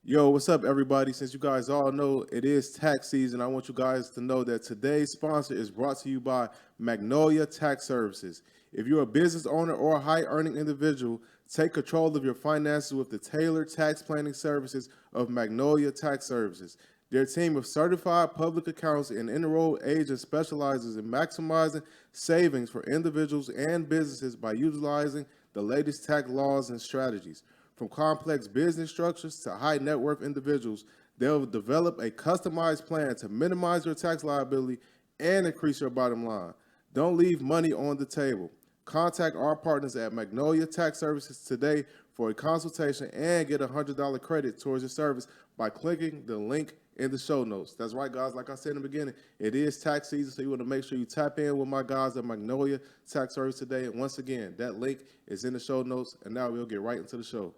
Yo, what's up, everybody? Since you guys all know it is tax season, I want you guys to know that today's sponsor is brought to you by Magnolia Tax Services. If you're a business owner or a high-earning individual, take control of your finances with the tailored tax planning services of Magnolia Tax Services. Their team of certified public accountants and enrolled agents specializes in maximizing savings for individuals and businesses by utilizing the latest tax laws and strategies. From complex business structures to high net worth individuals, they'll develop a customized plan to minimize your tax liability and increase your bottom line. Don't leave money on the table. Contact our partners at Magnolia Tax Services today for a consultation and get a $100 credit towards your service by clicking the link in the show notes. That's right, guys. Like I said in the beginning, it is tax season, so you want to make sure you tap in with my guys at Magnolia Tax Service today. And once again, that link is in the show notes. And now we'll get right into the show.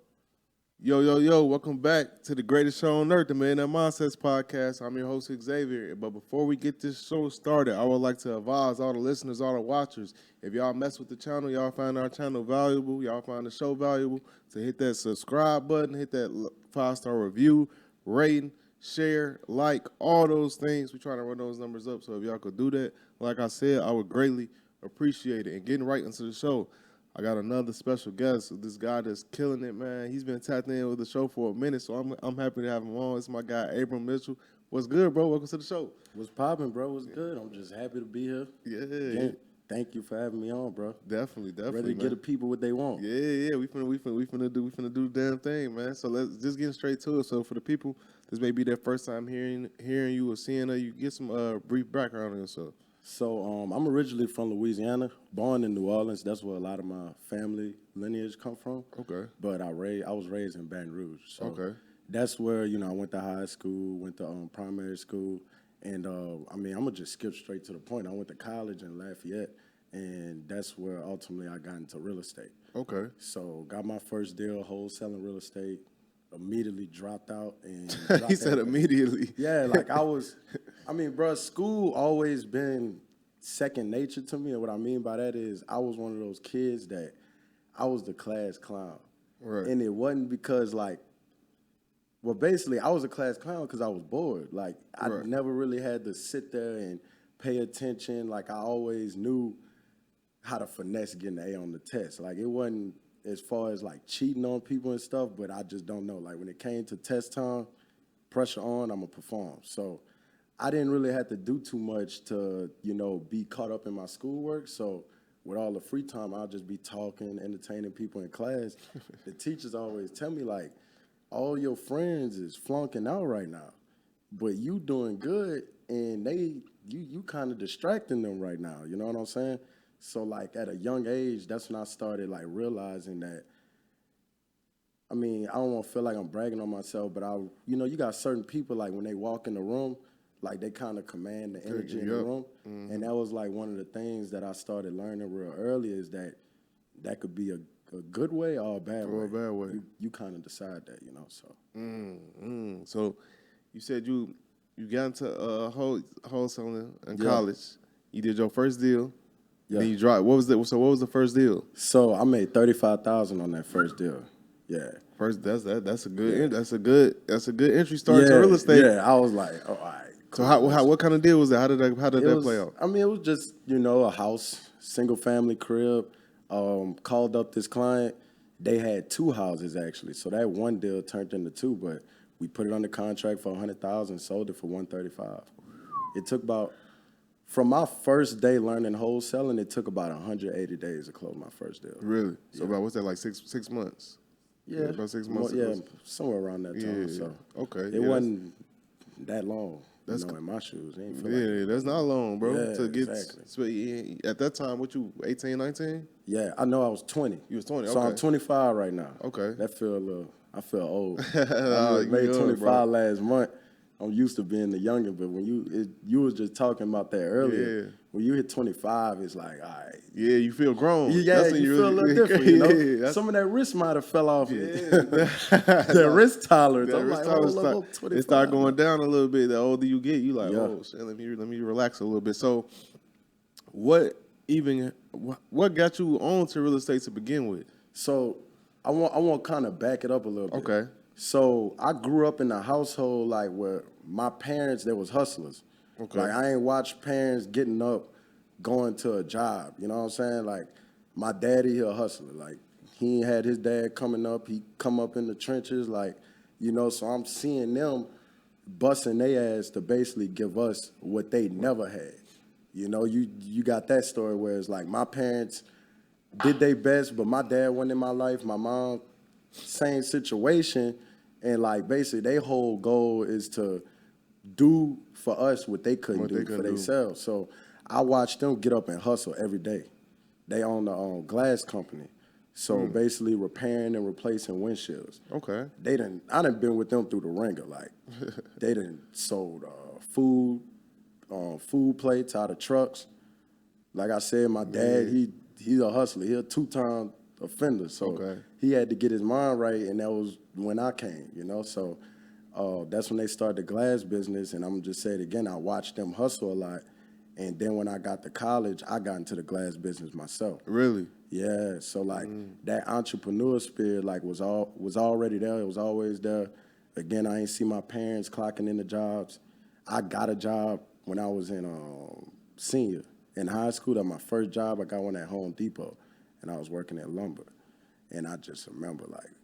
Yo, welcome back to the greatest show on earth, the Man That Mindsets podcast. I'm your host, Xavier. But before we get this show started, I would like to advise all the listeners, all the watchers, if y'all mess with the channel, y'all find our channel valuable, y'all find the show valuable, to hit that subscribe button, hit that 5-star review, rating, share, like, all those things. We're trying to run those numbers up, so if y'all could do that, like I said, I would greatly appreciate it. And getting right into the show, I got another special guest, this guy that's killing it, man. He's been tapped in with the show for a minute, so I'm happy to have him on. It's my guy, Abram Mitchell. What's good, bro? Welcome to the show. What's popping, bro? What's good? I'm just happy to be here. Yeah. Again, thank you for having me on, bro. Definitely, Ready to get the people what they want. Yeah. We finna do the damn thing, man. So let's just get straight to it. So for the people, this may be their first time hearing you or seeing you, get some brief background on yourself. So I'm originally from Louisiana, born in New Orleans. That's where a lot of my family lineage come from. Okay. But I was raised in Baton Rouge. So Okay. that's where, I went to high school, went to primary school. And, I'm going to just skip straight to the point. I went to college in Lafayette, and that's where ultimately I got into real estate. Okay. So got my first deal wholesaling real estate, immediately dropped out. And He said immediately. Yeah, bro, school always been second nature to me. And what I mean by that is I was one of those kids that I was the class clown. Right. And it wasn't because, basically I was a class clown because I was bored. I never really had to sit there and pay attention. I always knew how to finesse getting an A on the test. It wasn't as far as cheating on people and stuff, but I just don't know. When it came to test time, pressure on, I'm going to perform. So I didn't really have to do too much to, be caught up in my schoolwork. So with all the free time, I'll just be talking, entertaining people in class. The teachers always tell me, all your friends is flunking out right now, but you doing good, and you kind of distracting them right now. You know what I'm saying? So, at a young age, that's when I started, realizing that, I don't want to feel like I'm bragging on myself, but you got certain people, when they walk in the room, they kind of command the energy in the room. Mm-hmm. And that was, one of the things that I started learning real early is that could be a good way or a bad way. Or a bad way. You kind of decide that, so. So, you said you got into wholesaling in college. You did your first deal. Yeah. Then you dropped. What was the first deal? So I made $35,000 on that first deal. Yeah. That's a good entry start to real estate. Yeah, I was like, oh, all right. Cool. So what kind of deal was that? How did that play out? It was just, a house, single family crib. Called up this client. They had 2 houses actually. So that one deal turned into 2, but we put it under contract for $100,000, sold it for $135,000. It took from my first day learning wholesaling, it took about 180 days to close my first deal. Really? So about, what's that, 6 months? Yeah. About 6 months? Yeah, somewhere around that time. So okay. It wasn't that long. That's in my shoes. That's not long, bro. Yeah, to get exactly. At that time, what you 18, 19? Yeah, I know I was 20. You was 20. So okay. I'm 25 right now. Okay. I feel old. I made 25 last month. I'm used to being the youngin', but when you was just talking about that earlier. Yeah. When you hit 25, it's like, all right. Yeah, you feel grown. Yeah, you feel a little different, Some of that wrist might have fell off. Yeah. That wrist tolerance. I'm like, it start going down a little bit. The older you get, you like, oh, shit, let me relax a little bit. So what got you on to real estate to begin with? So I want to kind of back it up a little bit. Okay. So I grew up in a household like where my parents, they was hustlers. Okay. Like I ain't watched parents getting up, going to a job. You know what I'm saying? Like my daddy, he a hustler. Like he ain't had his dad coming up. He come up in the trenches. Like, you know, so I'm seeing them busting their ass to basically give us what they never had. You know, you got that story where it's like my parents did their best, but my dad wasn't in my life. My mom, same situation. And like basically their whole goal is to do for us what they couldn't What do they for couldn't do. themselves. So I watched them get up and hustle every day. They own a glass company. So basically repairing and replacing windshields. Okay. I done been with them through the ringer. Like they done sold food plates out of trucks. Like I said, my dad, he's a hustler. He a 2-time offender. So Okay. he had to get his mind right, and that was when I came, you know. So that's when they started the glass business, and I'm gonna just say it again, I watched them hustle a lot. And then when I got to college, I got into the glass business myself. Really? Yeah, so like that entrepreneur spirit like was already there. It was always there. Again, I ain't see my parents clocking in the jobs. I got a job when I was in senior in high school. That my first job. I got one at Home Depot, and I was working at lumber. And I just remember like,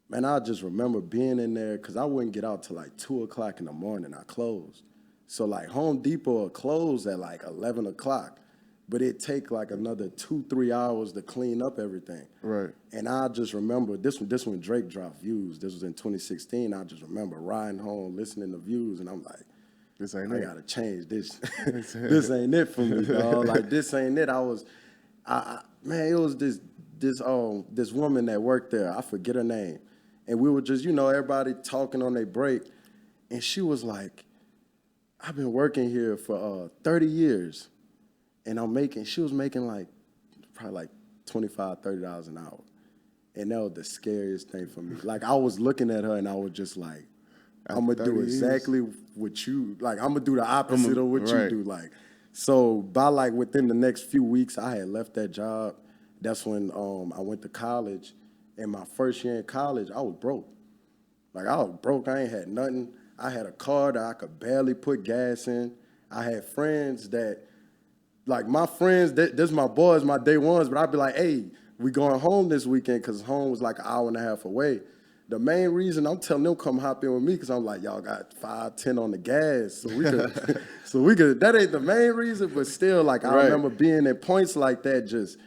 man, I just remember being in there because I wouldn't get out till like 2:00 in the morning. I closed. So like Home Depot would close at like 11 o'clock, but it take like another 2-3 hours to clean up everything. Right. And I just remember this one Drake dropped Views. This was in 2016. I just remember riding home, listening to Views, and I'm like, This ain't I it. gotta change this. This ain't it for me, dog. Like this ain't it. Man, it was this woman that worked there. I forget her name, and we were just everybody talking on their break, and she was like, I've been working here for 30 years, and she was making like probably like $25, $30 an hour. And that was the scariest thing for me. Like I was looking at her and I was just like, I'm gonna do exactly what you like, I'm gonna do the opposite of what you do. Like, so by like within the next few weeks, I had left that job. That's when I went to college. And my first year in college, I was broke. Like I was broke, I ain't had nothing. I had a car that I could barely put gas in. I had friends that, like my friends, this my boys, my day ones, but I'd be like, hey, we going home this weekend because home was like an hour and a half away. The main reason I'm telling them come hop in with me because I'm like, y'all got 5, 10 on the gas. So we could, that ain't the main reason, but still like I remember being at points like that, just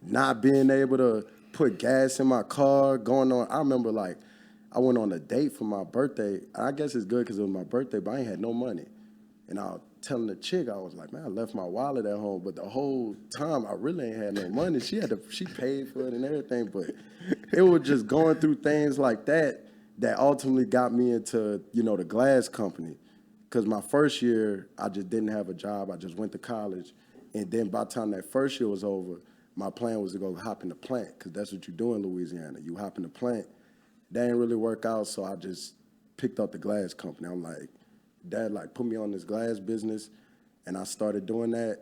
not being able to put gas in my car, going on. I remember like, I went on a date for my birthday. I guess it's good because it was my birthday, but I ain't had no money. And I was telling the chick, I was like, man, I left my wallet at home. But the whole time, I really ain't had no money. She paid for it and everything. But it was just going through things like that ultimately got me into, the glass company. Because my first year, I just didn't have a job. I just went to college. And then by the time that first year was over, my plan was to go hop in the plant because that's what you do in Louisiana. You hop in the plant. That didn't really work out, so I just picked up the glass company. I'm like, Dad, like, put me on this glass business, and I started doing that.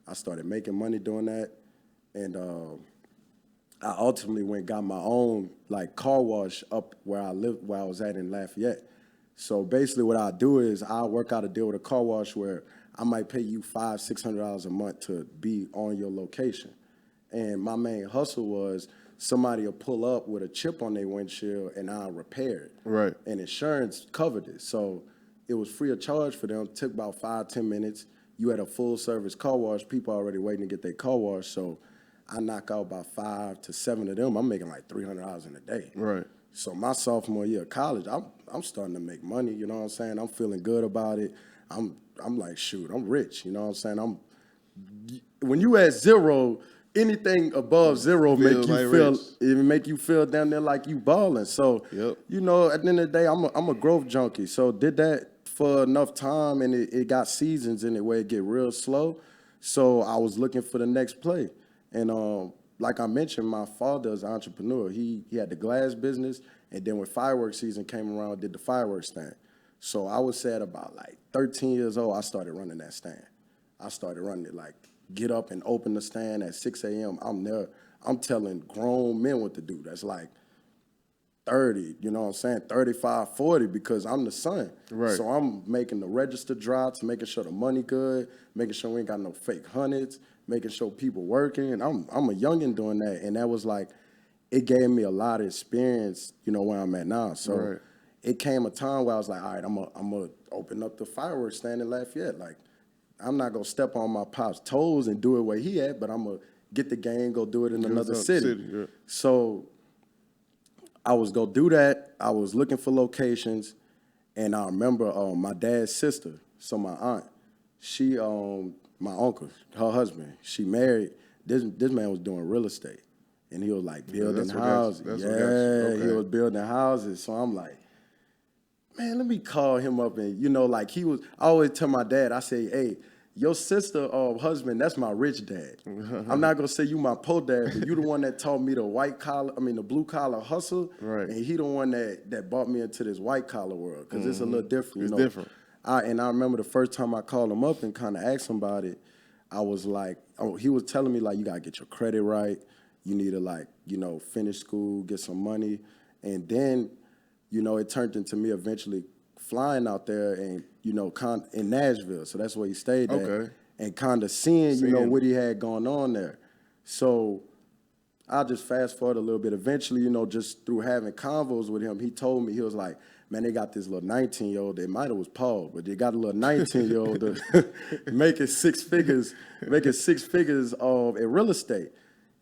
I started making money doing that, and I ultimately went and got my own, like, car wash up where I was at in Lafayette. So basically what I do is I work out a deal with a car wash where I might pay you $500-$600 a month to be on your location. And my main hustle was somebody will pull up with a chip on their windshield and I'll repair it. Right. And insurance covered it. So it was free of charge for them. It took about 5-10 minutes. You had a full service car wash. People already waiting to get their car wash. So I knock out about 5 to 7 of them. I'm making like $300 in a day. Right. So my sophomore year of college, I'm starting to make money. You know what I'm saying? I'm feeling good about it. I'm like, shoot, I'm rich. You know what I'm saying? When you at zero, anything above zero make you feel down there like you balling. So, at the end of the day, I'm a growth junkie. So did that for enough time, and it got seasons in it where it get real slow. So I was looking for the next play. And like I mentioned, my father is an entrepreneur. He had the glass business, and then when fireworks season came around, did the fireworks stand. So I would say at about like 13 years old, I started running that stand. I started running it like, get up and open the stand at 6 a.m. I'm there. I'm telling grown men what to do. That's like 30, you know what I'm saying, 35, 40, because I'm the son. Right. So I'm making the register drops, making sure the money good, making sure we ain't got no fake hundreds, making sure people working. And I'm a youngin' doing that. And that was like, it gave me a lot of experience, you know, where I'm at now. So Right. it came a time where I was like, all right, I'm gonna open up the fireworks stand in Lafayette. Like, I'm not gonna step on my pop's toes and do it where he at, but I'm gonna get the game, go do it in another city. Yeah. So I was gonna do that. I was looking for locations, and I remember my dad's sister, so my aunt, she my uncle, her husband, she married. This man was doing real estate, and he was like building houses. That's what got you. Okay. He was building houses. So I'm like, man, let me call him up, and you know, like I always tell my dad, I say, hey, your sister husband, that's my rich dad. I'm not gonna say you my poor dad, but you the one that taught me the blue collar hustle, Right. and he the one that brought me into this white collar world, because it's a little different. It's you know? different. I remember the first time I called him up and kind of asked him about it, I was like, he was telling me like, you gotta get your credit right, you need to like, you know, finish school, get some money, and then, you know, it turned into me eventually flying out there and, you know, in Nashville. So that's where he stayed at. Okay. And kind of seeing, you know, what he had going on there. So I'll just fast forward a little bit. Eventually, you know, just through having convos with him, he told me, he was like, man, they got this little 19-year-old, they might have was Paul, but they got a little 19-year-old making six figures in real estate.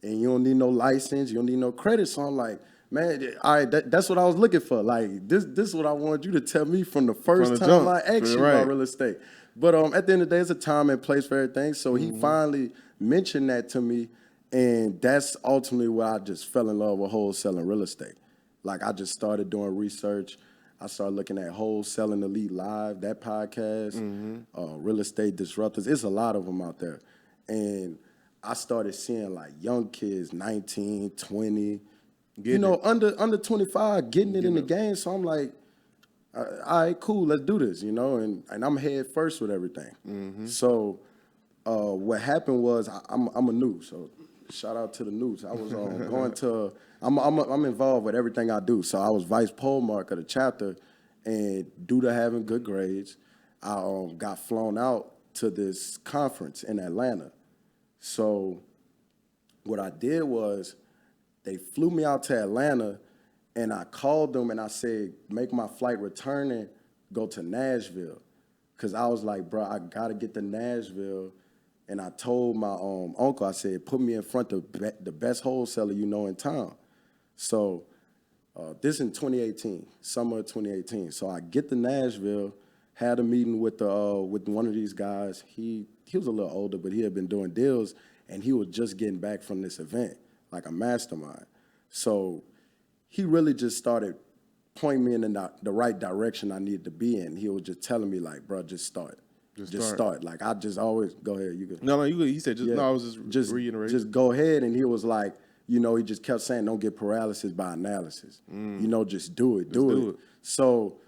And you don't need no license, you don't need no credit. So I'm like, man, all right, that's what I was looking for. Like, this is what I wanted you to tell me from the first time jump. I asked you about real estate. But at the end of the day, it's a time and place for everything. So he finally mentioned that to me, and that's ultimately where I just fell in love with wholesaling real estate. Like, I just started doing research. I started looking at Wholesaling Elite Live, that podcast, Real Estate Disruptors. It's a lot of them out there. And I started seeing, like, young kids, 19, 20, under 25, getting it in the game. So I'm like, all right, cool, let's do this, you know, and I'm head first with everything. So what happened was I'm a new, so shout out to the news. I was going to, I'm involved with everything I do. So I was vice pole mark of the chapter, and due to having good grades, I got flown out to this conference in Atlanta. So what I did was they flew me out to Atlanta, and I called them and I said, make my flight returning, go to Nashville. Because I was like, bro, I got to get to Nashville. And I told my uncle, I said, put me in front of the best wholesaler you know in town. So this in 2018, summer of 2018. So I get to Nashville, had a meeting with one of these guys. He was a little older, but he had been doing deals, and he was just getting back from this event, like a mastermind. So he really just started pointing me in the right direction I needed to be in. He was just telling me, like, bro, just start. Just start. Like, I just always, go ahead, you go. No, you good. He said, I was just reiterating. Just go ahead. And he was like, you know, he just kept saying, don't get paralysis by analysis. You know, just do it, do it. So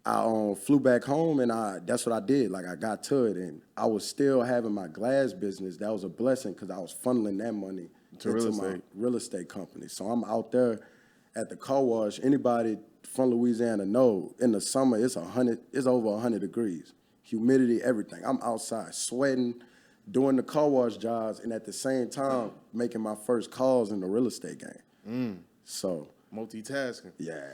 I flew back home, and that's what I did. Like, I got to it, and I was still having my glass business. That was a blessing, because I was funneling that money into my real estate company. So I'm out there at the car wash. Anybody from Louisiana know, in the summer, it's over 100 degrees. Humidity, everything. I'm outside sweating, doing the car wash jobs, and at the same time making my first calls in the real estate game. So multitasking. Yeah.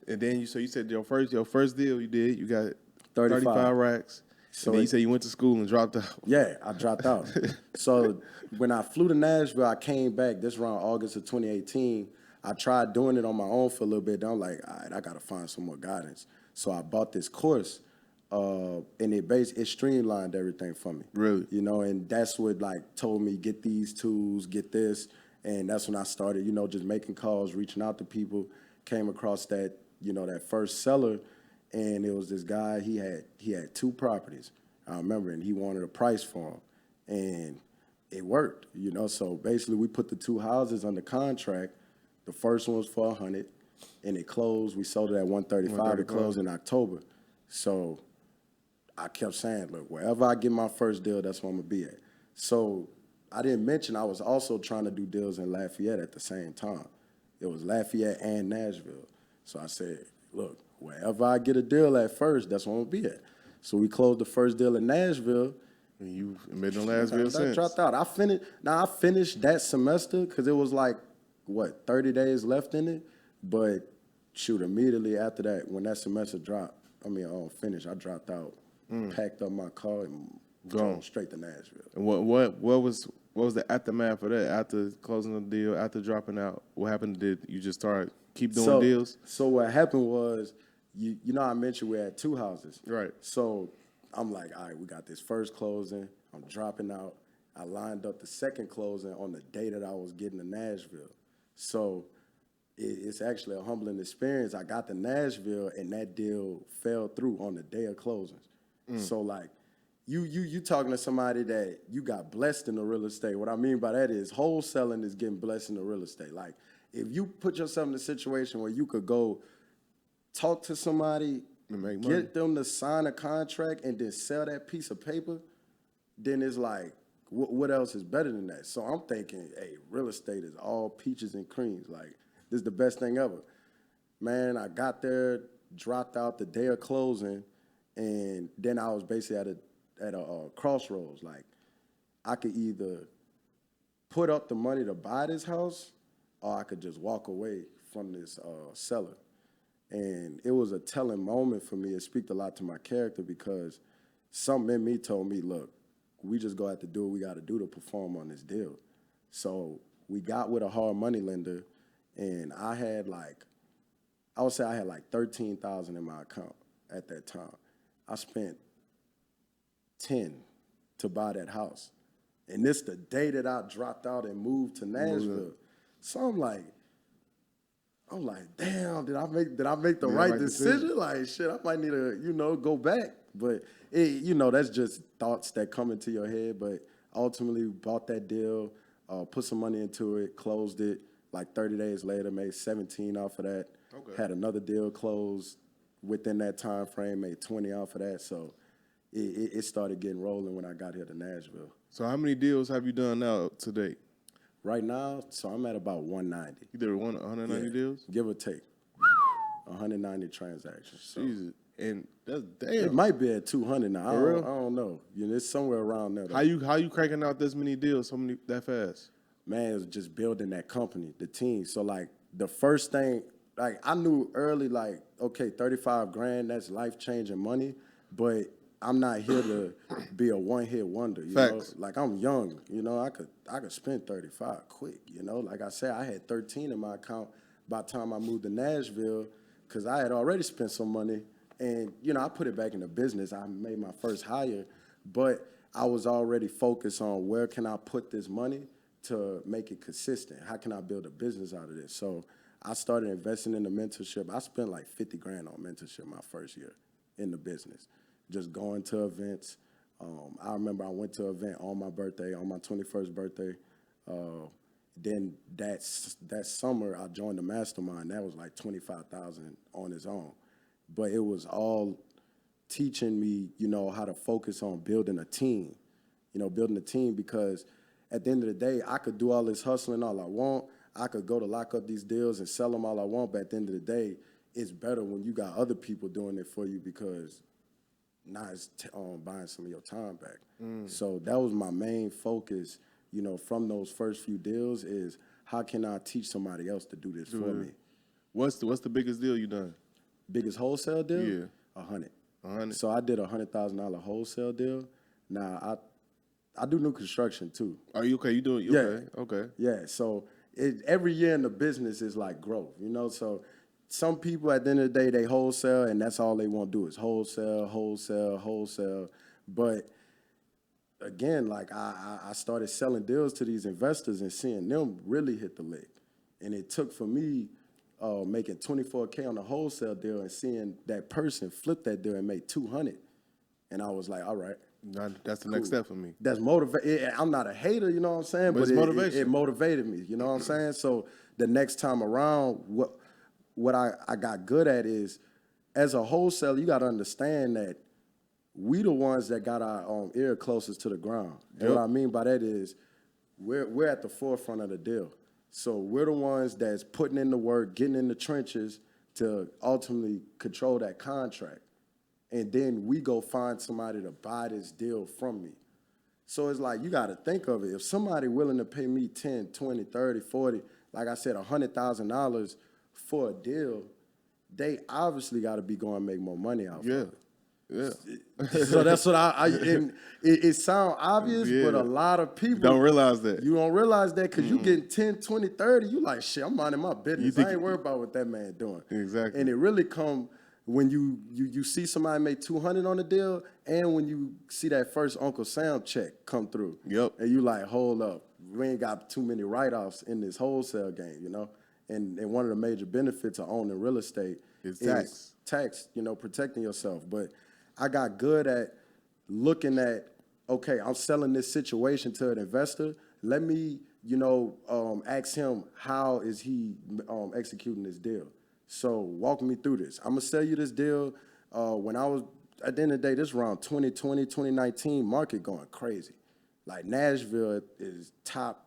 And then you said your first deal you got 35 racks. So then you said you went to school and dropped out. Yeah, I dropped out. So when I flew to Nashville, I came back. This around August of 2018. I tried doing it on my own for a little bit. Then I'm like, all right, I got to find some more guidance. So I bought this course. And it streamlined everything for me. Really? You know, and that's what, like, told me, get these tools, get this. And that's when I started, you know, just making calls, reaching out to people. Came across that, you know, that first seller, and it was this guy, he had 2 properties, I remember, and he wanted a price for them. And it worked, you know. So basically we put the 2 houses under contract. The first one was for 100, and it closed. We sold it at 135. It closed in October. So I kept saying, look, wherever I get my first deal, that's where I'm going to be at. So I didn't mention I was also trying to do deals in Lafayette at the same time. It was Lafayette and Nashville. So I said, look, wherever I get a deal at first, that's where I'm going to be at. So we closed the first deal in Nashville. And you made no Nashville I since. dropped out. I finished that semester because it was like, 30 days left in it. But shoot, immediately after that, when that semester finished, I dropped out, packed up my car, and gone straight to Nashville. And what was the aftermath of that? After closing the deal, after dropping out, what happened? Did you just keep doing deals? So what happened was, you know, I mentioned we had 2 houses. Right. So I'm like, all right, we got this first closing. I'm dropping out. I lined up the second closing on the day that I was getting to Nashville. So it's actually a humbling experience. I got to Nashville and that deal fell through on the day of closings. So like, you talking to somebody that you got blessed in the real estate. What I mean by that is wholesaling is getting blessed in the real estate. Like, if you put yourself in a situation where you could go talk to somebody, get them to sign a contract, and then sell that piece of paper, then it's like, what else is better than that? So I'm thinking, hey, real estate is all peaches and creams. Like, this is the best thing ever. Man, I got there, dropped out the day of closing, and then I was basically at a crossroads. Like, I could either put up the money to buy this house, or I could just walk away from this seller. And it was a telling moment for me. It speaks a lot to my character because something in me told me, look, we just gonna have to do what we got to do to perform on this deal. So we got with a hard money lender, and I would say I had like $13,000 in my account at that time. I spent 10 to buy that house. And this the day that I dropped out and moved to Nashville. So I'm like, damn, did I make the right decision? Like, shit, I might need to, go back. But that's just thoughts that come into your head. But ultimately bought that deal, put some money into it, closed it. Like 30 days later, made 17 off of that. Okay. Had another deal closed within that time frame, made 20 off of that. So it started getting rolling when I got here to Nashville. So how many deals have you done now to date? Right now, so I'm at about 190. You did 190 deals? Give or take. 190 transactions. So. Jesus. And that's damn. It might be at 200 now. I don't know. It's somewhere around there. Though. How you cranking out this many deals that fast? Man, it was just building that company, the team. So like the first thing, like I knew early, like, okay, 35 grand, that's life-changing money, but I'm not here to be a one-hit wonder, you Facts. know? Like I'm young, I could spend 35 quick, Like I said, I had 13 in my account by the time I moved to Nashville because I had already spent some money and, I put it back in the business. I made my first hire, but I was already focused on where can I put this money to make it consistent? How can I build a business out of this? So I started investing in the mentorship. I spent like 50 grand on mentorship my first year in the business, just going to events. I remember I went to an event on my birthday, on my 21st birthday. Then that summer I joined the mastermind. That was like $25,000 on its own. But it was all teaching me, how to focus on building a team, because at the end of the day, I could do all this hustling all I want. I could go to lock up these deals and sell them all I want, but at the end of the day, it's better when you got other people doing it for you because now it's buying some of your time back. So that was my main focus, from those first few deals is how can I teach somebody else to do this for me? What's the biggest deal you done? Biggest wholesale deal? Yeah. 100. 100. So I did a $100,000 wholesale deal. Now I do new construction too. Are you okay? You doing? Yeah. Okay. Yeah. So every year in the business is like growth, So some people at the end of the day they wholesale and that's all they want to do is wholesale. But again, like I started selling deals to these investors and seeing them really hit the lick, and it took for me making $24K on a wholesale deal and seeing that person flip that deal and make $200, and I was like, all right. That's the next step for me. That's motivate. I'm not a hater, you know what I'm saying? But it's motivation. It motivated me, you know what I'm saying? So the next time around, what I got good at is, as a wholesaler, you got to understand that we the ones that got our ear closest to the ground. And what I mean by that is we're at the forefront of the deal. So we're the ones that's putting in the work, getting in the trenches to ultimately control that contract. And then we go find somebody to buy this deal from me. So it's like, you got to think of it. If somebody willing to pay me 10, 20, 30, 40, like I said, $100,000 for a deal, they obviously got to be going to make more money out of it. Yeah. So that's what and it sounds obvious, but a lot of people don't realize that. You don't realize that because you getting 10, 20, 30, you like, shit, I'm minding my business. I ain't worried about what that man doing. Exactly. And it really come when you see somebody make 200 on the deal, and when you see that first Uncle Sam check come through. Yep. And you like, hold up, we ain't got too many write-offs in this wholesale game, you know? And one of the major benefits of owning real estate is tax, you know, protecting yourself. But I got good at looking at, okay, I'm selling this situation to an investor. Let me, you know, ask him, how is he executing this deal? So walk me through this. I'm going to sell you this deal. When I was, at the end of the day, this around 2020, 2019, market going crazy. Like Nashville is top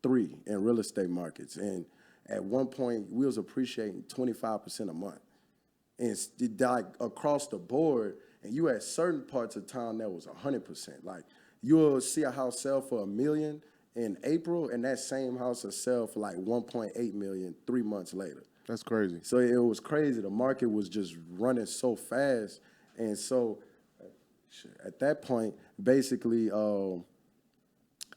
3 in real estate markets. And at one point, we was appreciating 25% a month. And it's like across the board, and you had certain parts of town that was 100%. Like you'll see a house sell for $1 million in April, and that same house will sell for like 1.8 million 3 months later. That's crazy. So it was crazy. The market was just running so fast. And so at that point, basically,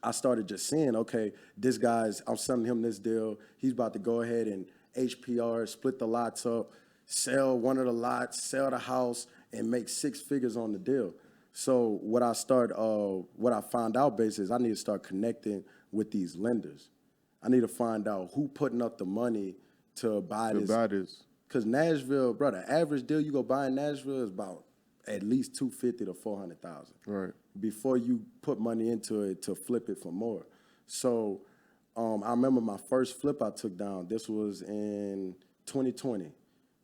I started just seeing, okay, this guy's, I'm selling him this deal. He's about to go ahead and HPR, split the lots up, sell one of the lots, sell the house, and make 6 figures on the deal. So what I found out basically is I need to start connecting with these lenders. I need to find out who putting up the money to buy this. Because Nashville, bro, the average deal you go buy in Nashville is about at least $250,000 to $400,000. Right. Before you put money into it to flip it for more. So I remember my first flip I took down. This was in 2020.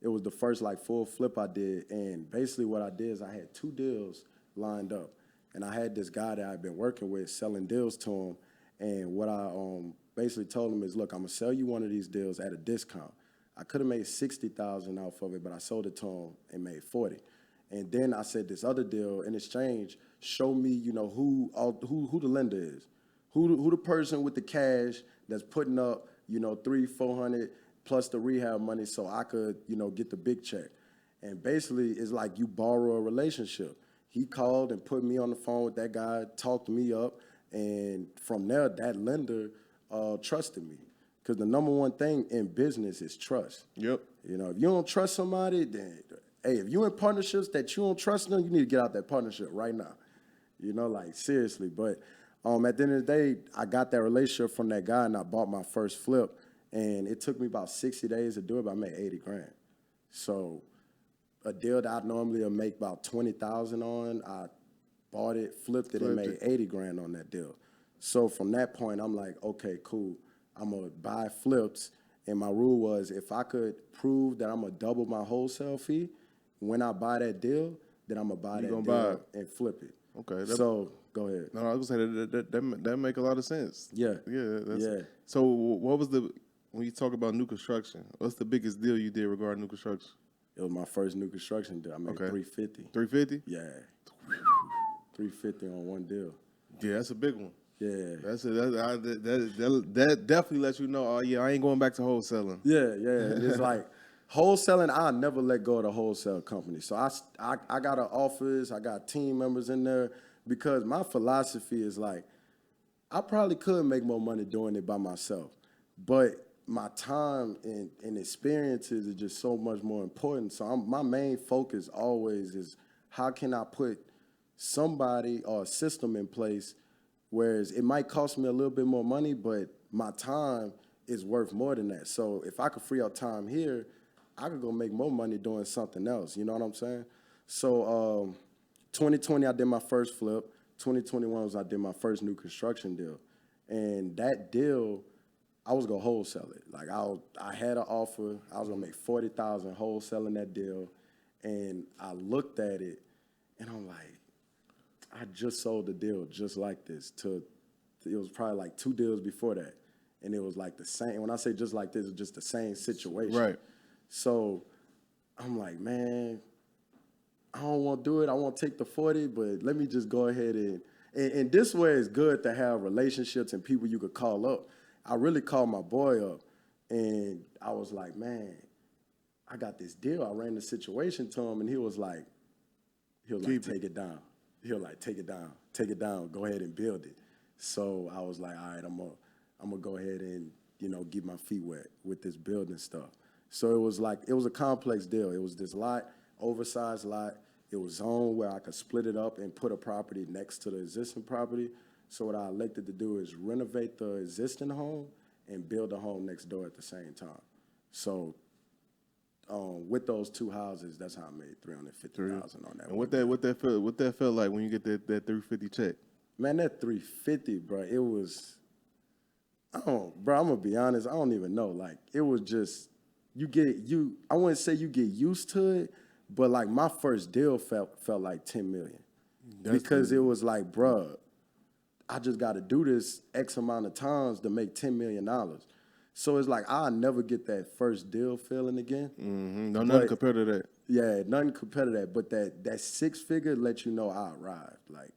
It was the first like full flip I did. And basically what I did is I had 2 deals lined up. And I had this guy that I'd been working with selling deals to him. And what I basically told him is, look, I'm going to sell you one of these deals at a discount. I could have made $60,000 off of it, but I sold it to him and made $40,000. And then I said this other deal in exchange, show me, you know, who the lender is, who the person with the cash that's putting up, you know, $300-400 plus the rehab money, so I could, you know, get the big check. And basically, it's like you borrow a relationship. He called and put me on the phone with that guy, talked me up, and from there, that lender trusted me. Because the number one thing in business is trust. Yep. You know, if you don't trust somebody, then, hey, if you're in partnerships that you don't trust them, you need to get out that partnership right now. You know, like, seriously. But at the end of the day, I got that relationship from that guy, and I bought my first flip. And it took me about 60 days to do it, but I made $80,000. So a deal that I normally would make about $20,000 on, I bought it, flipped it, and made $80,000 on that deal. So from that point, I'm like, okay, cool. I'm going to buy flips. And my rule was, if I could prove that I'm going to double my wholesale fee, when I buy that deal, then I'm going to buy that deal and flip it. Okay. So go ahead. No, I was going to say that make a lot of sense. Yeah. Yeah. So what was when you talk about new construction, what's the biggest deal you did regarding new construction? It was my first new construction deal. I made $350,000. $350,000? Yeah. $350,000 on one deal. Yeah, that's a big one. Yeah. That definitely lets you know, oh, yeah, I ain't going back to wholesaling. Yeah. It's like wholesaling, I'll never let go of the wholesale company. So I got an office, I got team members in there, because my philosophy is like, I probably could make more money doing it by myself, but my time and experiences are just so much more important. So my main focus always is, how can I put somebody or a system in place, whereas it might cost me a little bit more money, but my time is worth more than that. So if I could free up time here, I could go make more money doing something else. You know what I'm saying? So 2020, I did my first flip. 2021 was I did my first new construction deal. And that deal, I was gonna wholesale it. Like I had an offer. I was gonna make $40,000 wholesaling that deal. And I looked at it and I'm like, I just sold the deal just like this it was probably like 2 deals before that. And it was like the same. When I say just like this, it's just the same situation. Right. So I'm like, man, I don't want to do it. I want to take the 40, but let me just go ahead and this way it's good to have relationships and people you could call up. I really called my boy up, and I was like, man, I got this deal. I ran the situation to him, and he was like, take it down. He was like, take it down, go ahead and build it. So I was like, all right, I'm gonna go ahead and, get my feet wet with this building stuff. So it was a complex deal. It was this lot, oversized lot. It was zoned where I could split it up and put a property next to the existing property. So what I elected to do is renovate the existing home and build a home next door at the same time. So with those two houses, that's how I made $350,000 on that. And what that felt like when you get that $350 check? Man, that $350, bro, it was. I'm gonna be honest. I don't even know. Like, it was just I wouldn't say you get used to it, but like my first deal felt like $10 million. Because it was like, bro, I just got to do this X amount of times to make $10 million. So it's like I'll never get that first deal feeling again. Mm-hmm. No, nothing compared to that. Yeah, nothing compared to that. But that six figure lets you know I arrived. Like,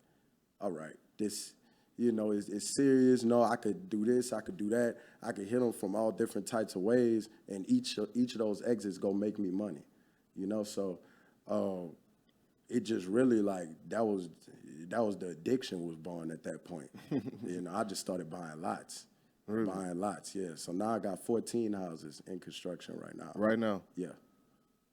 all right, this, it's serious. No, I could do this. I could do that. I could hit them from all different types of ways, and each of those exits go make me money. So it just really like that was the addiction was born at that point. I just started buying lots. Really? Buying lots, yeah. So now I got 14 houses in construction right now. Right now? Yeah.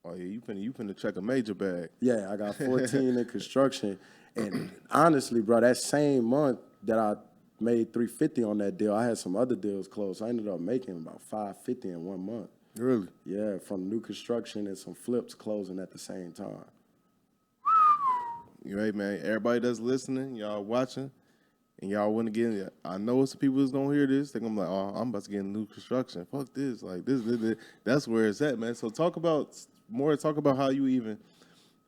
Oh yeah, you finna check a major bag. Yeah, I got 14 in construction, and honestly, bro, that same month that I made $350 on that deal, I had some other deals close. I ended up making about $550 in 1 month. Really? Yeah, from new construction and some flips closing at the same time. You right, man. Everybody that's listening, y'all watching, and y'all want to get in. I know some people that's gonna hear this. They're gonna be like, "Oh, I'm about to get in new construction. Fuck this!" Like this. That's where it's at, man. So talk about how you even.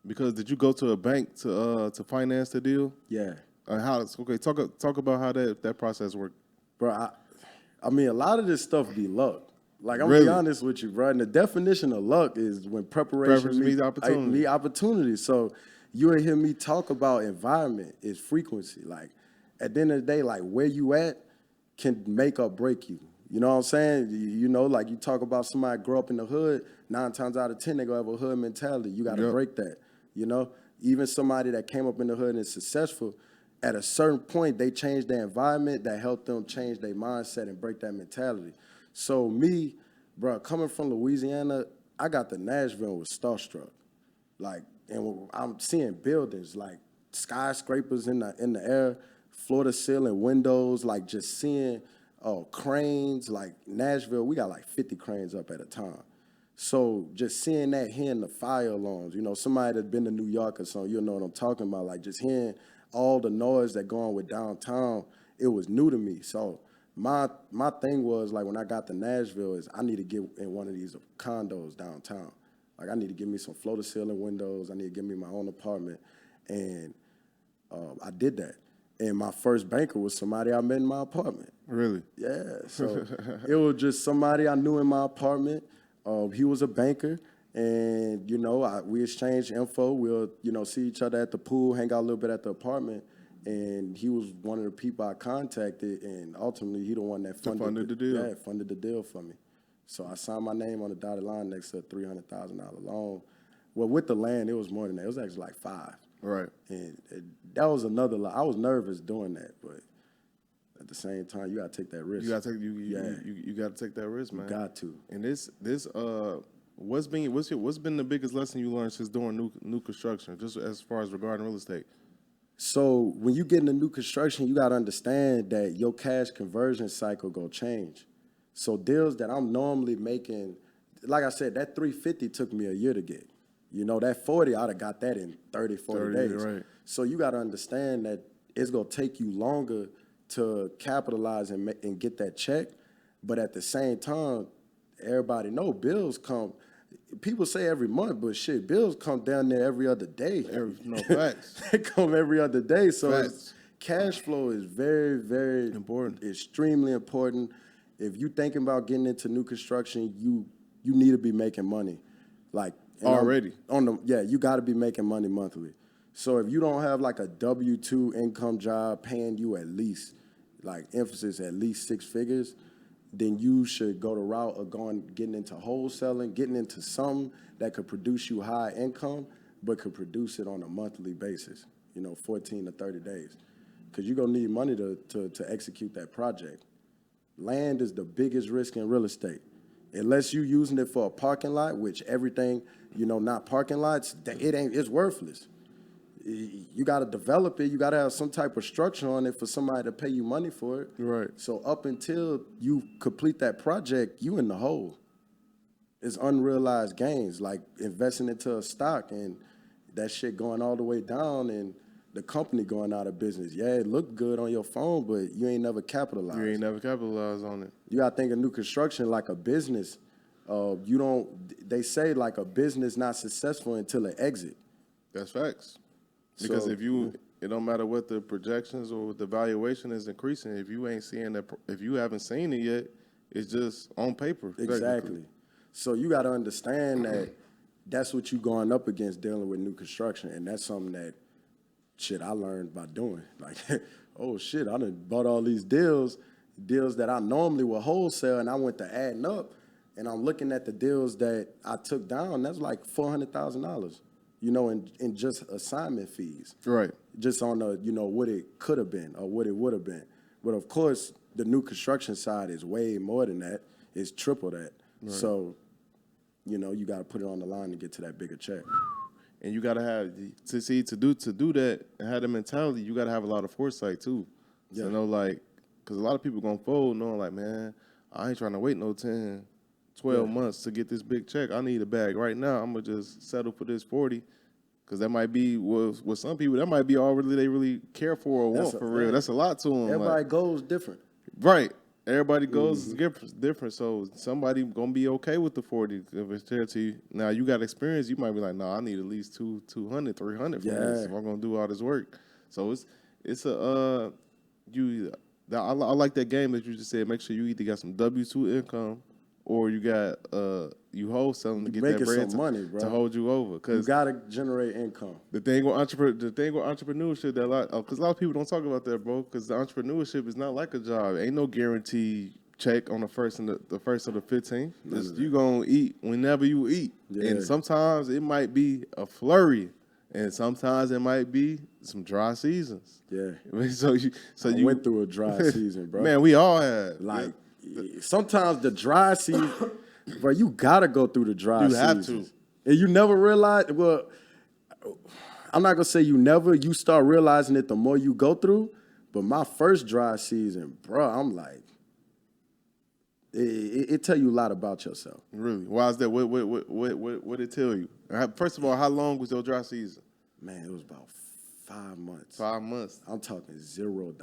Because did you go to a bank to finance the deal? Yeah. Talk about how that process worked, bro. I mean, a lot of this stuff be luck. Like, I'm really? Be honest with you, bro. And the definition of luck is when preparation meets opportunity. So you will hear me talk about environment is frequency. Like, at the end of the day, like where you at can make or break you. You know what I'm saying? Like you talk about somebody grow up in the hood, 9 times out of 10 they gonna have a hood mentality. You got to break that. Even somebody that came up in the hood and is successful, at a certain point they change their environment that helped them change their mindset and break that mentality. So me, bro, coming from Louisiana, I got to Nashville and was starstruck. Like, and I'm seeing buildings like skyscrapers in the air, floor to ceiling windows, like just seeing cranes. Like Nashville, we got like 50 cranes up at a time. So just seeing that, hearing the fire alarms, somebody that's been to New York or something, you'll know what I'm talking about. Like just hearing all the noise that going with downtown, it was new to me. So my thing was like when I got to Nashville is I need to get in one of these condos downtown. Like I need to give me some floor to ceiling windows. I need to give me my own apartment, and I did that. And my first banker was somebody I met in my apartment. Really? Yeah. So it was just somebody I knew in my apartment. He was a banker, and we exchanged info. We'll see each other at the pool, hang out a little bit at the apartment. And he was one of the people I contacted, and ultimately he the one that funded the deal. Yeah, funded the deal for me. So I signed my name on the dotted line next to a $300,000 loan. Well, with the land, it was more than that. It was actually like 5. Right. And that was another line. I was nervous doing that, but at the same time, you gotta take that risk. You gotta take that risk, man. You got to. And what's been the biggest lesson you learned since doing new construction, just as far as regarding real estate? So when you get into new construction, you gotta understand that your cash conversion cycle gonna change. So deals that I'm normally making, like I said, that $350 took me a year to get. That 40, I'd have got that in 40 days. Right. So you got to understand that it's going to take you longer to capitalize and get that check. But at the same time, everybody know bills come. People say every month, but shit, bills come down there every other day. Facts. They come every other day. So cash flow is very, very important. Extremely important. If you thinking about getting into new construction, you need to be making money. Like And Already. You got to be making money monthly. So if you don't have like a W-2 income job paying you at least, like emphasis at least 6 figures, then you should go the route of getting into wholesaling, getting into something that could produce you high income, but could produce it on a monthly basis, 14 to 30 days. Because you're going to need money to execute that project. Land is the biggest risk in real estate. Unless you're using it for a parking lot, which everything, not parking lots, it's worthless. You got to develop it. You got to have some type of structure on it for somebody to pay you money for it. Right. So up until you complete that project, you in the hole. It's unrealized gains, like investing into a stock and that shit going all the way down and the company going out of business. Yeah, it looked good on your phone, but you ain't never capitalized. You ain't never capitalized on it. You got to think of new construction like a business. They say like a business not successful until it exit. That's facts. Because it don't matter what the projections or what the valuation is increasing. If you ain't seeing that, if you haven't seen it yet, it's just on paper. Exactly. So you got to understand that that's what you're going up against dealing with new construction, and that's something that I learned by doing. Like, oh shit, I done bought all these deals that I normally would wholesale, and I went to adding up, and I'm looking at the deals that I took down. That's like $400,000. In just assignment fees. Right. Just on what it could have been or what it would have been. But of course, the new construction side is way more than that. It's triple that. Right. So, you got to put it on the line to get to that bigger check. And you got to have, to do that and have the mentality, you got to have a lot of foresight too. Yeah. So, because a lot of people going to fold knowing like, man, I ain't trying to wait no 10, 12 months to get this big check. I need a bag right now. I'm going to just settle for this 40. Because that might be, with some people, that might be all they really care for or want for real. That's a lot to them. Everybody goes different. Right. Everybody goes different. So somebody going to be okay with the 40 if it's there to you. Now, you got experience. You might be like, no, I need at least 200, 300 for this if I'm going to do all this work. So I like that game that you just said. Make sure you either got some W-2 income or you got you wholesaling to get that bread money, bro, to hold you over. Cause you gotta generate income. The thing with entrepreneurship because a lot of people don't talk about that, bro. Because the entrepreneurship is not like a job. Ain't no guarantee check on the first and the first of the 15th. You gonna eat whenever you eat, and sometimes it might be a flurry, and sometimes it might be some dry seasons. Yeah. So you went through a dry season, bro. Man, we all had sometimes the dry season, bro, you gotta go through the dry season. You have to. And you never realize, well, I'm not gonna say you never, you start realizing it the more you go through. But my first dry season, bro, I'm like, it tell you a lot about yourself. Really? Why is that? What it tell you? First of all, how long was your dry season? Man, it was about 5 months. 5 months. I'm talking $0.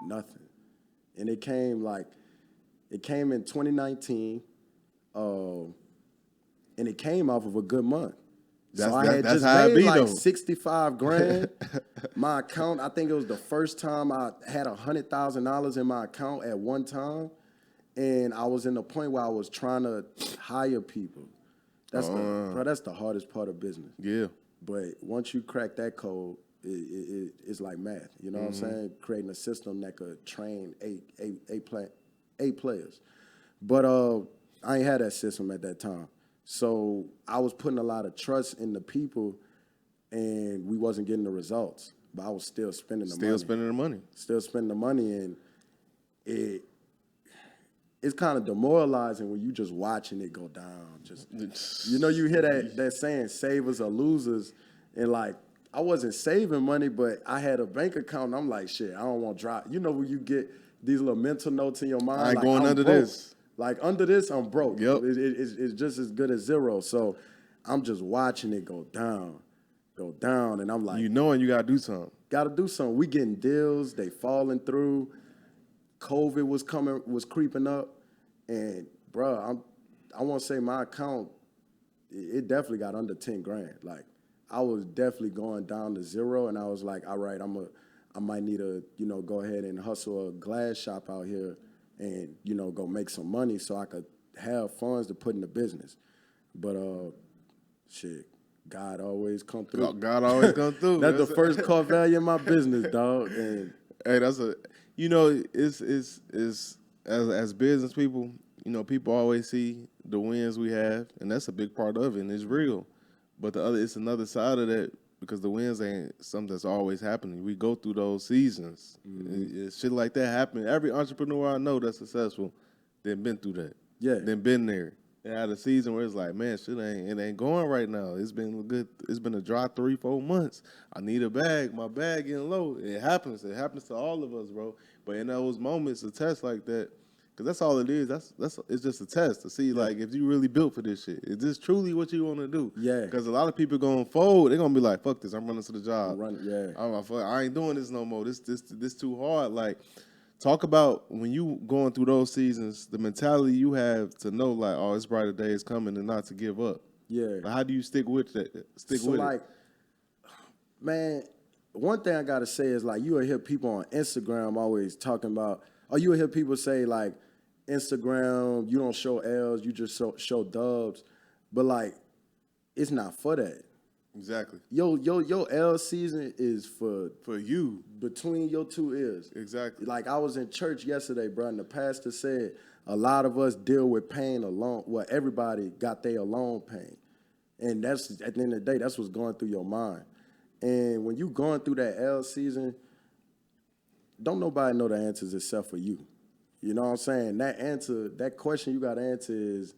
Nothing. And it came in 2019, and it came off of a good month. So I had just made like 65 grand. My account, I think it was the first time I had $100,000 in my account at one time. And I was in the point where I was trying to hire people. That's the hardest part of business. Yeah. But once you crack that code, it's like math. You know what I'm saying? Creating a system that could train eight players. But I ain't had that system at that time. So I was putting a lot of trust in the people, and we wasn't getting the results. But I was still spending the money. Still spending the money, and it's kind of demoralizing when you just watching it go down. Just you hear that saying, savers are losers, and like I wasn't saving money, but I had a bank account, and I'm like, shit, I don't want to drop. You know when you get these little mental notes in your mind, I ain't going under this. Like under this, I'm broke. Yep. It's just as good as zero. So I'm just watching it go down, and I'm like, and you gotta do something. Gotta do something. We getting deals, they falling through. COVID was creeping up, and bro, I want to say my account, it definitely got under 10 grand. Like I was definitely going down to zero, and I was like, all right, I might need to go ahead and hustle a glass shop out here, and go make some money so I could have funds to put in the business. But shit, God always come through. God always come through. That's the first core value in my business, dog. And hey, that's a, you know, it's as business people, you know, people always see the wins we have, and that's a big part of it, and it's real. But it's another side of that, because the wins ain't something that's always happening. We go through those seasons. Shit like that happen. Every entrepreneur I know that's successful, they've been through that. Yeah. They've been there. They had a season where it's like, man, it ain't going right now. It's been good. It's been a dry 3-4 months. I need a bag. My bag getting low. It happens. It happens to all of us, bro. But in those moments, a test like that, because that's all it is. It's just a test to see like if you really built for this shit. Is this truly what you want to do? Yeah. Because a lot of people gonna fold. They're gonna be like, fuck this. I'm running to the job. Yeah. I ain't doing this no more. This too hard. Like, talk about when you going through those seasons, the mentality you have to know like, oh, it's brighter days coming, and not to give up. Yeah. Like, how do you stick with that? Stick with like, man, one thing I gotta say is like you will hear people on Instagram always talking about, or you will hear people say like, Instagram, you don't show L's, you just show dubs. But like, it's not for that. Exactly. Your L season is for you. Between your two ears. Exactly. Like I was in church yesterday, bro, and the pastor said a lot of us deal with pain alone. Well, everybody got their alone pain. And that's, at the end of the day, that's what's going through your mind. And when you going through that L season, don't nobody know the answers except for you. You know what I'm saying? That question you got to answer is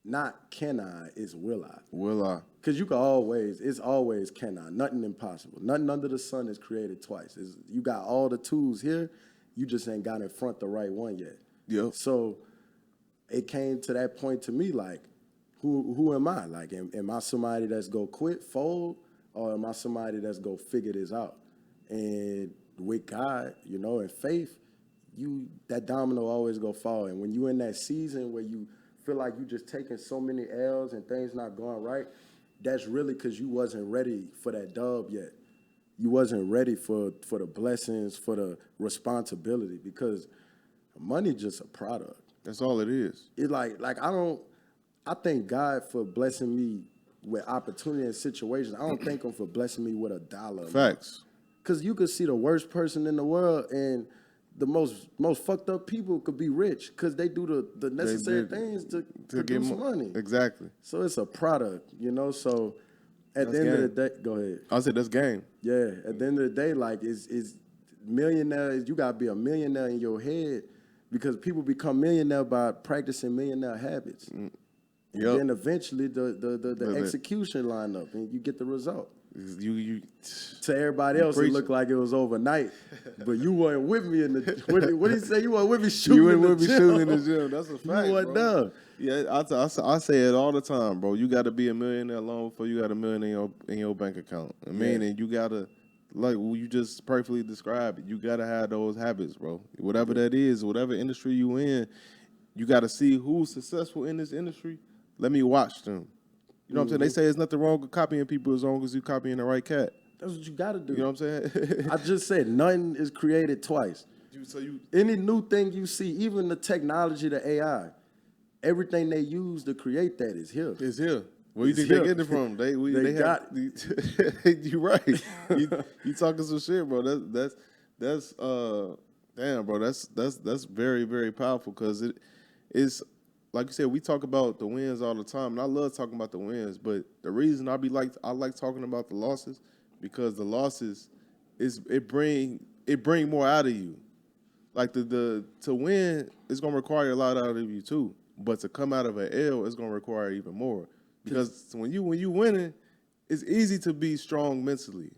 not can I, it's will I. Will I? Because it's always can I. Nothing impossible. Nothing under the sun is created twice. You got all the tools here, you just ain't got in front the right one yet. Yep. So it came to that point to me like, who am I? Like, am I somebody that's go quit, fold, or am I somebody that's go figure this out? And with God, you know, and faith, that domino always go fall. And when you in that season where you feel like you just taking so many L's and things not going right, that's really because you wasn't ready for that dub yet. You wasn't ready for the blessings, for the responsibility, because money just a product. That's all it is. It I thank God for blessing me with opportunity and situations. I don't thank him for blessing me with $1. Facts. Because you could see the worst person in the world and the most fucked up people could be rich because they do the necessary things to produce money. Exactly. So it's a product, you know. So at the end of the day, go ahead. I said that's game. Yeah. At the end of the day, like is millionaires. You gotta be a millionaire in your head because people become millionaire by practicing millionaire habits. And then eventually the execution line up and you get the result. You to everybody else, it looked like it was overnight, but you weren't with me in the. What did he say? You weren't with me shooting. You weren't with me shooting in the gym. That's a fact. You weren't done. Yeah, I say it all the time, bro. You got to be a millionaire long before you got $1 million in your bank account. Meaning you gotta, like you just perfectly described it. You gotta have those habits, bro. Whatever that is, whatever industry you in, you gotta see who's successful in this industry. Let me watch them. You know what I'm saying? They say there's nothing wrong with copying people as long as you copying the right cat. That's what you got to do. You know what I'm saying? I just said nothing is created twice. Any new thing you see, even the technology, the AI, everything they use to create that is here. It's here. Where you think they getting it from? They got. You right. You talking some shit, bro. That's damn, bro. That's very, very powerful because it is. Like you said, we talk about the wins all the time, and I love talking about the wins. But the reason I like talking about the losses because the losses it bring more out of you. Like to win, it's gonna require a lot out of you too. But to come out of an L, it's gonna require even more. Because when you winning, it's easy to be strong mentally.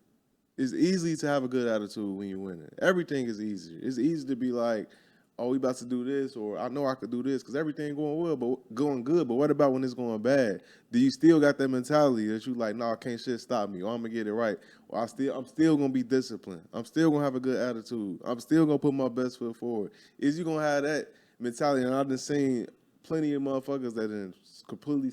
It's easy to have a good attitude when you're winning. Everything is easier. It's easy to be like, oh, we about to do this, or I know I could do this because everything going good, but what about when it's going bad? Do you still got that mentality that you like, no, can't shit stop me, or I'm gonna get it right, or I'm still gonna be disciplined, I'm still gonna have a good attitude, I'm still gonna put my best foot forward? Is you gonna have that mentality? And I've been seeing plenty of motherfuckers that didn't completely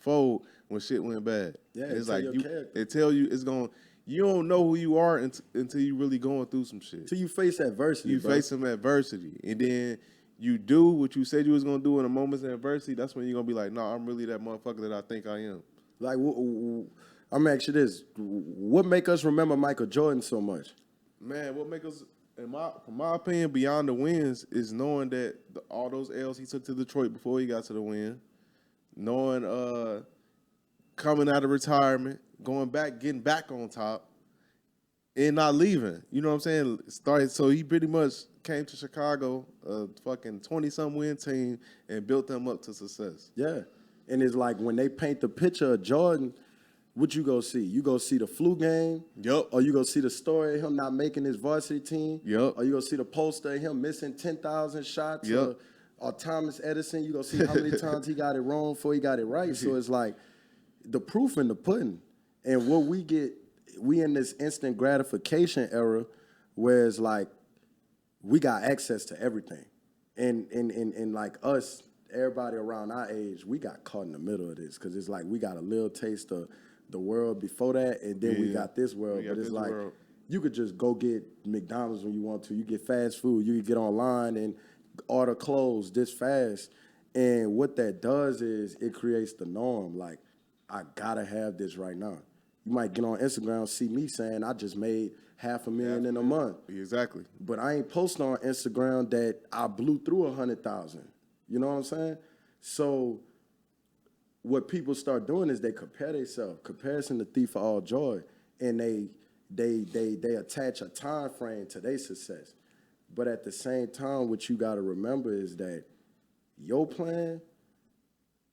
fold when shit went bad. Yeah, it's like it tell you it's gonna. You don't know who you are until you really going through some shit. Till you face adversity. You face some adversity. And then you do what you said you was going to do in a moment's adversity. That's when you're going to be like, no, I'm really that motherfucker that I think I am. Like, I'm gonna ask you this: what make us remember Michael Jordan so much? Man, what make us, from my opinion, beyond the wins is knowing that all those L's he took to Detroit before he got to the win, knowing coming out of retirement, going back, getting back on top, and not leaving. You know what I'm saying? So he pretty much came to Chicago, a fucking 20-something win team, and built them up to success. Yeah, and it's like when they paint the picture of Jordan, what you go see? You go see the flu game, Yup. or you go see the story of him not making his varsity team, Yup. or you go see the poster of him missing 10,000 shots, Yup. or Thomas Edison. You go see how many times he got it wrong before he got it right. So it's like the proof in the pudding, and what we get. We in this instant gratification era, where it's like we got access to everything, and like us, everybody around our age, we got caught in the middle of this because it's like we got a little taste of the world before that, and then we got this world. But it's like you could just go get McDonald's when you want to. You get fast food. You can get online and order clothes this fast, and what that does is it creates the norm. Like I gotta have this right now. You might get on Instagram and see me saying I just made $500,000 in a month. Exactly. But I ain't posting on Instagram that I blew through 100,000. You know what I'm saying? So what people start doing is they compare themselves. Comparison the thief of all joy, and they attach a time frame to their success. But at the same time, what you got to remember is that your plan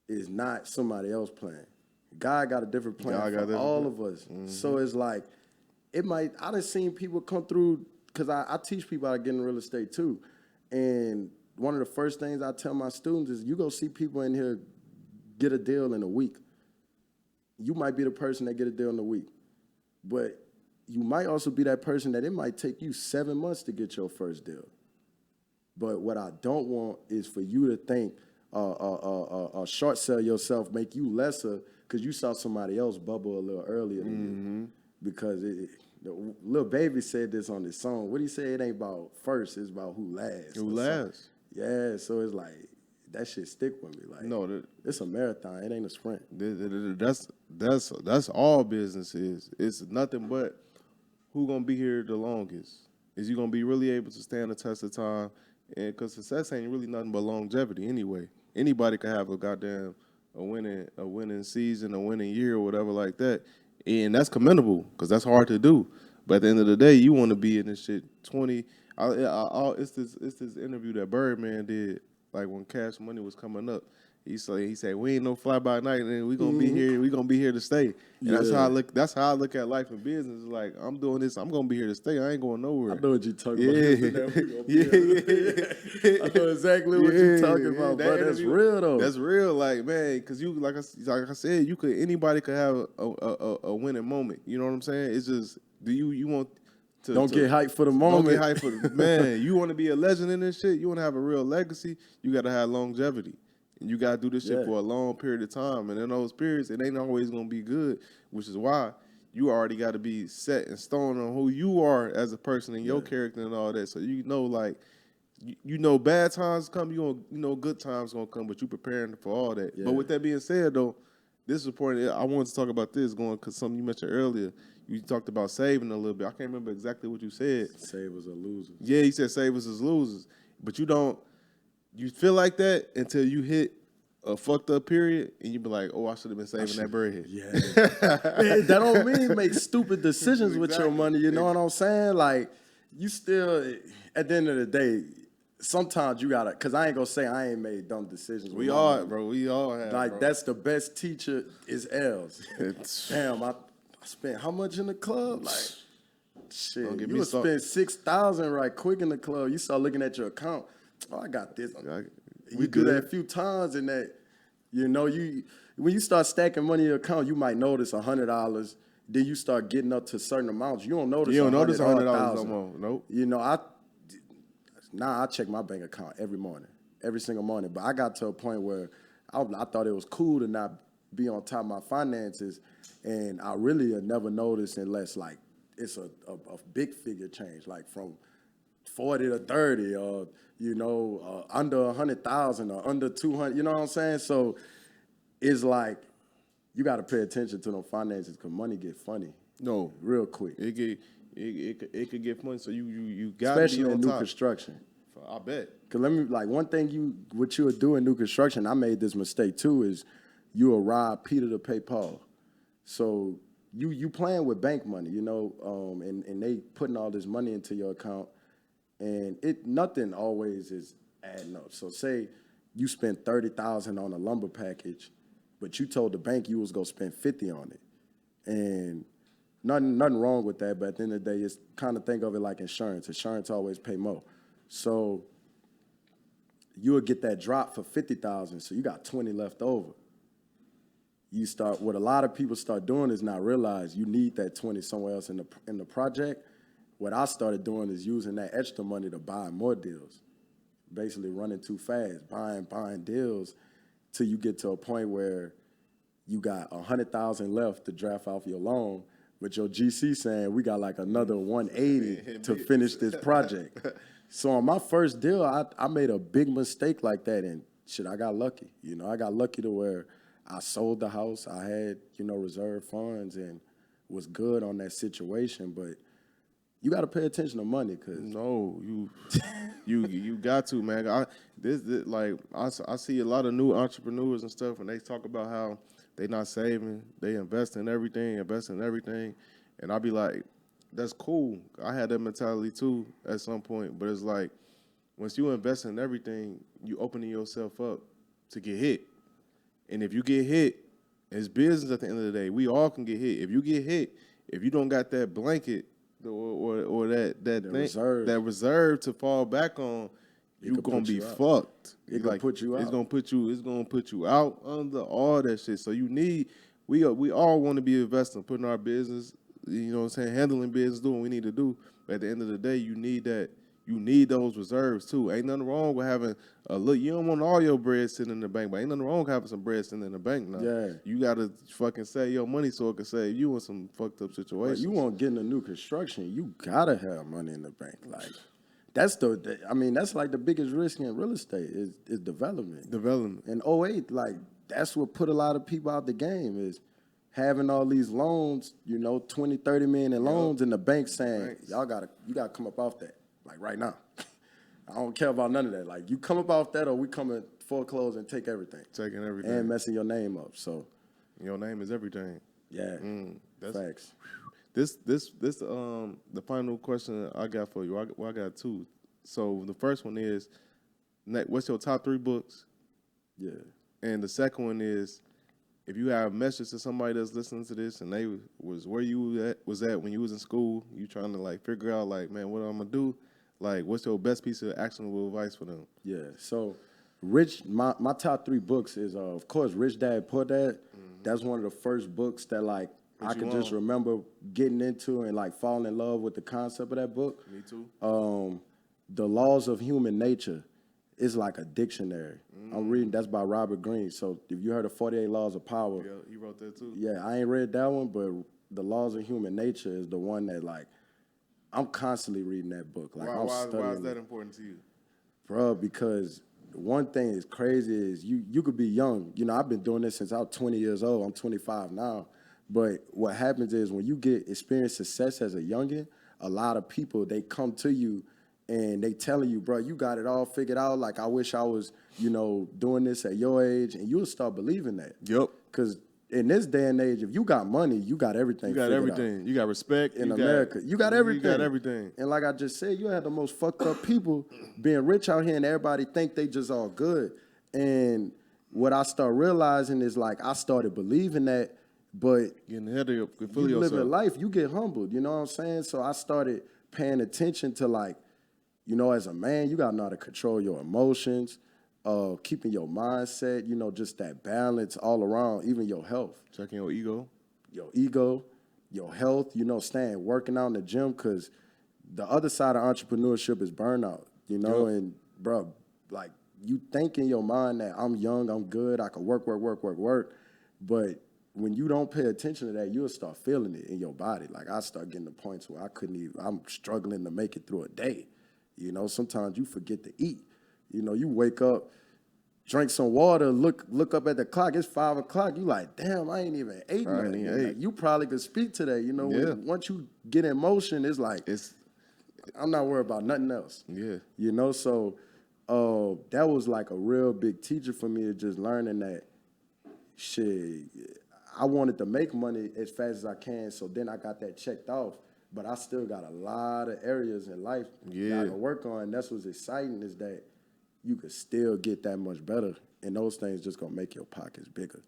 is not somebody else's plan. God got a different plan for all of us. Mm-hmm. So it's like, I done seen people come through, because I teach people how to get in real estate too. And one of the first things I tell my students is you go see people in here get a deal in a week. You might be the person that get a deal in a week. But you might also be that person that it might take you 7 months to get your first deal. But what I don't want is for you to think short sell yourself, make you lesser, because you saw somebody else bubble a little earlier than you. Because the Lil Baby said this on his song. What he said, it ain't about first, it's about who lasts. Who lasts. Yeah, so it's like, that shit stick with me. Like, no, it's a marathon. It ain't a sprint. That's all business is. It's nothing but who gonna be here the longest. Is you gonna be really able to stand the test of time? And because success ain't really nothing but longevity anyway. Anybody can have a winning season, a winning year, or whatever like that, and that's commendable because that's hard to do. But at the end of the day, you want to be in this shit 20. It's this interview that Birdman did, like when Cash Money was coming up. He said we ain't no fly by night, and we gonna be here. We gonna be here to stay. And that's how I look. That's how I look at life and business. Like I'm doing this. I'm gonna be here to stay. I ain't going nowhere. I know what you talking about. I know exactly what you talking about. But that's real though. That's real. Like man, because you like I said, anybody could have a winning moment. You know what I'm saying? It's just you want. Don't get hyped for the moment. Don't get hyped for the man. You want to be a legend in this shit. You want to have a real legacy. You got to have longevity. And you got to do this shit for a long period of time. And in those periods, it ain't always going to be good, which is why you already got to be set in stone on who you are as a person and your character and all that. So you know, like, you know bad times come, you know good times going to come, but you preparing for all that. Yeah. But with that being said, though, this is important. I wanted to talk about this because something you mentioned earlier. You talked about saving a little bit. I can't remember exactly what you said. Savers are losers. Yeah, you said savers is losers. But you feel like that until you hit a fucked up period and you be like, oh, I should have been saving that bread. Yeah. Man, that don't mean make stupid decisions with your money. You know what I'm saying? Like, you still, at the end of the day, sometimes you gotta, because I ain't gonna say I ain't made dumb decisions. We all, bro. We all have. Like, bro. That's the best teacher is L's. Damn, I spent how much in the club? Like, shit, you would spend $6,000 right quick in the club. You start looking at your account. Oh, I got this. You do that a few times, and that, you know, when you start stacking money in your account, you might notice $100. Then you start getting up to certain amounts. You don't notice. You don't notice $100 no more. Nope. You know, I check my bank account every morning, every single morning. But I got to a point where I thought it was cool to not be on top of my finances, and I really have never noticed unless like it's a big figure change, like from 40 to 30, or you know, under 100,000 or under 200. You know what I'm saying? So it's like you got to pay attention to them finances because money get funny. No, real quick. It could get funny. So you got to especially be on in new top. construction. I bet. Cause one thing what you would do in new construction, I made this mistake too, is you will rob Peter to pay Paul. So you playing with bank money, and they putting all this money into your account, and nothing always is adding up. So say you spent $30,000 on a lumber package, but you told the bank you was gonna spend $50 on it, and nothing wrong with that. But at the end of the day, it's kind of think of it like insurance. Insurance always pay more. So you will get that drop for $50,000, so you got 20 left over. What a lot of people start doing is not realize you need that 20 somewhere else in the project. What I started doing is using that extra money to buy more deals, basically running too fast, buying deals till you get to a point where you got 100,000 left to draft off your loan, but your GC saying we got like another 180 to finish this project. So on my first deal, I made a big mistake like that, and I got lucky. I got lucky to where I sold the house. I had, reserve funds and was good on that situation. But you got to pay attention to money, cause no, you got to, man. I see a lot of new entrepreneurs and stuff, and they talk about how they not saving, they invest in everything, and I be like, that's cool. I had that mentality too at some point, but it's like once you invest in everything, you opening yourself up to get hit. And if you get hit, it's business at the end of the day. We all can get hit. If you get hit, if you don't got that blanket or that reserve to fall back on, you're gonna be fucked. It's gonna put you out. It's gonna put you out under all that shit. So we all want to be investing, putting our business, handling business, doing what we need to do. But at the end of the day, you need those reserves too. Ain't nothing wrong with having a look. You don't want all your bread sitting in the bank, but ain't nothing wrong with having some bread sitting in the bank now. Yeah. You gotta fucking save your money so it can save you in some fucked up situations. You want to get into new construction, you gotta have money in the bank. Like that's like the biggest risk in real estate is development. In 2008, like that's what put a lot of people out the game is having all these loans, 20, 30 million in loans, and the bank saying, you gotta come up off that, like right now. I don't care about none of that. Like you come up off that or we come and foreclose and take everything. Taking everything. And messing your name up. So your name is everything. Yeah. That's facts. This the final question I got for you. I got two. So the first one is, what's your top 3 books? Yeah. And the second one is, if you have a message to somebody that's listening to this and they was where you was at when you was in school, you trying to like figure out like, man, what I'm gonna do? Like, what's your best piece of actionable advice for them? Yeah. So my top 3 books is of course Rich Dad Poor Dad. Mm-hmm. That's one of the first books that like I can just remember getting into and like falling in love with the concept of that book. Me too. The Laws of Human Nature is like a dictionary. I'm reading, that's by Robert Greene. So if you heard of 48 Laws of Power. Yeah, he wrote that too. Yeah, I ain't read that one, but The Laws of Human Nature is the one that like, I'm constantly reading that book. Like why is that important to you? Bro, because one thing is crazy is you could be young. I've been doing this since I was 20 years old. I'm 25 now. But what happens is when you experience success as a youngin', a lot of people, they come to you and they telling you, bro, you got it all figured out. Like, I wish I was, doing this at your age. And you'll start believing that. Yep. Because in this day and age, if you got money, you got everything. You got everything. Out. You got respect. In America, you got everything. You got everything. And like I just said, you had the most fucked up people being rich out here, and everybody think they just all good. And what I start realizing is like I started believing that, but getting ahead of you living life, you get humbled. You know what I'm saying? So I started paying attention to like, as a man, you got to know how to control your emotions, keeping your mindset, just that balance all around, even your health. Checking your ego. Your health, staying, working out in the gym, because the other side of entrepreneurship is burnout, and bro, like you think in your mind that I'm young, I'm good, I can work, but when you don't pay attention to that, you'll start feeling it in your body. Like I start getting to points where I'm struggling to make it through a day. Sometimes you forget to eat. You wake up drink some water, look up at the clock. It's 5 o'clock. You like, damn, I ain't even ate I ain't nothing. even Like, ate. you probably could speak today. You know, Yeah. once you get in motion, it's like It's I'm not worried about nothing else. yeah. You know, so that was like a real big teacher for me, just learning that shit. I wanted to make money as fast as I can, so then I got that checked off. But I still got a lot of areas in life that I can work on. That's what's exciting is that you could still get that much better, and those things just gonna make your pockets bigger.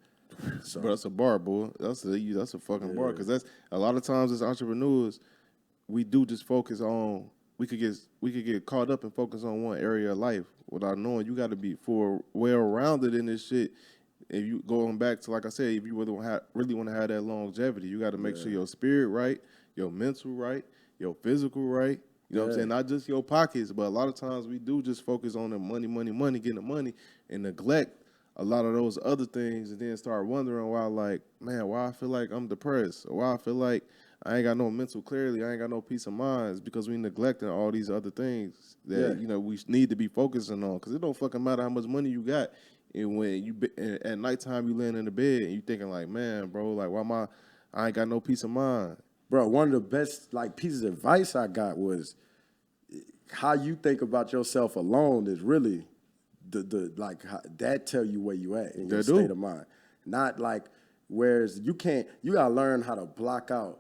So, But that's a bar, boy. That's a fucking bar. Because that's a lot of times as entrepreneurs, we do just focus on. We could get caught up and focus on one area of life without knowing you got to be well rounded in this shit. If you going back to, like I said, if you really want to have that longevity, you got to make sure your spirit right, your mental right, your physical right. You know what I'm saying? Not just your pockets, but a lot of times we do just focus on the money, getting the money, and neglect a lot of those other things, and then start wondering why, like, man, why I feel like I'm depressed, or why I feel like I ain't got no mental clarity, I ain't got no peace of mind. It's because we neglecting all these other things that we need to be focusing on. Because it don't fucking matter how much money you got, and when at nighttime you laying in the bed and you thinking like, man, bro, like why I ain't got no peace of mind. bro, one of the best like pieces of advice I got was how you think about yourself alone is really the like that tell you where you at in your state of mind. Not like whereas you gotta learn how to block out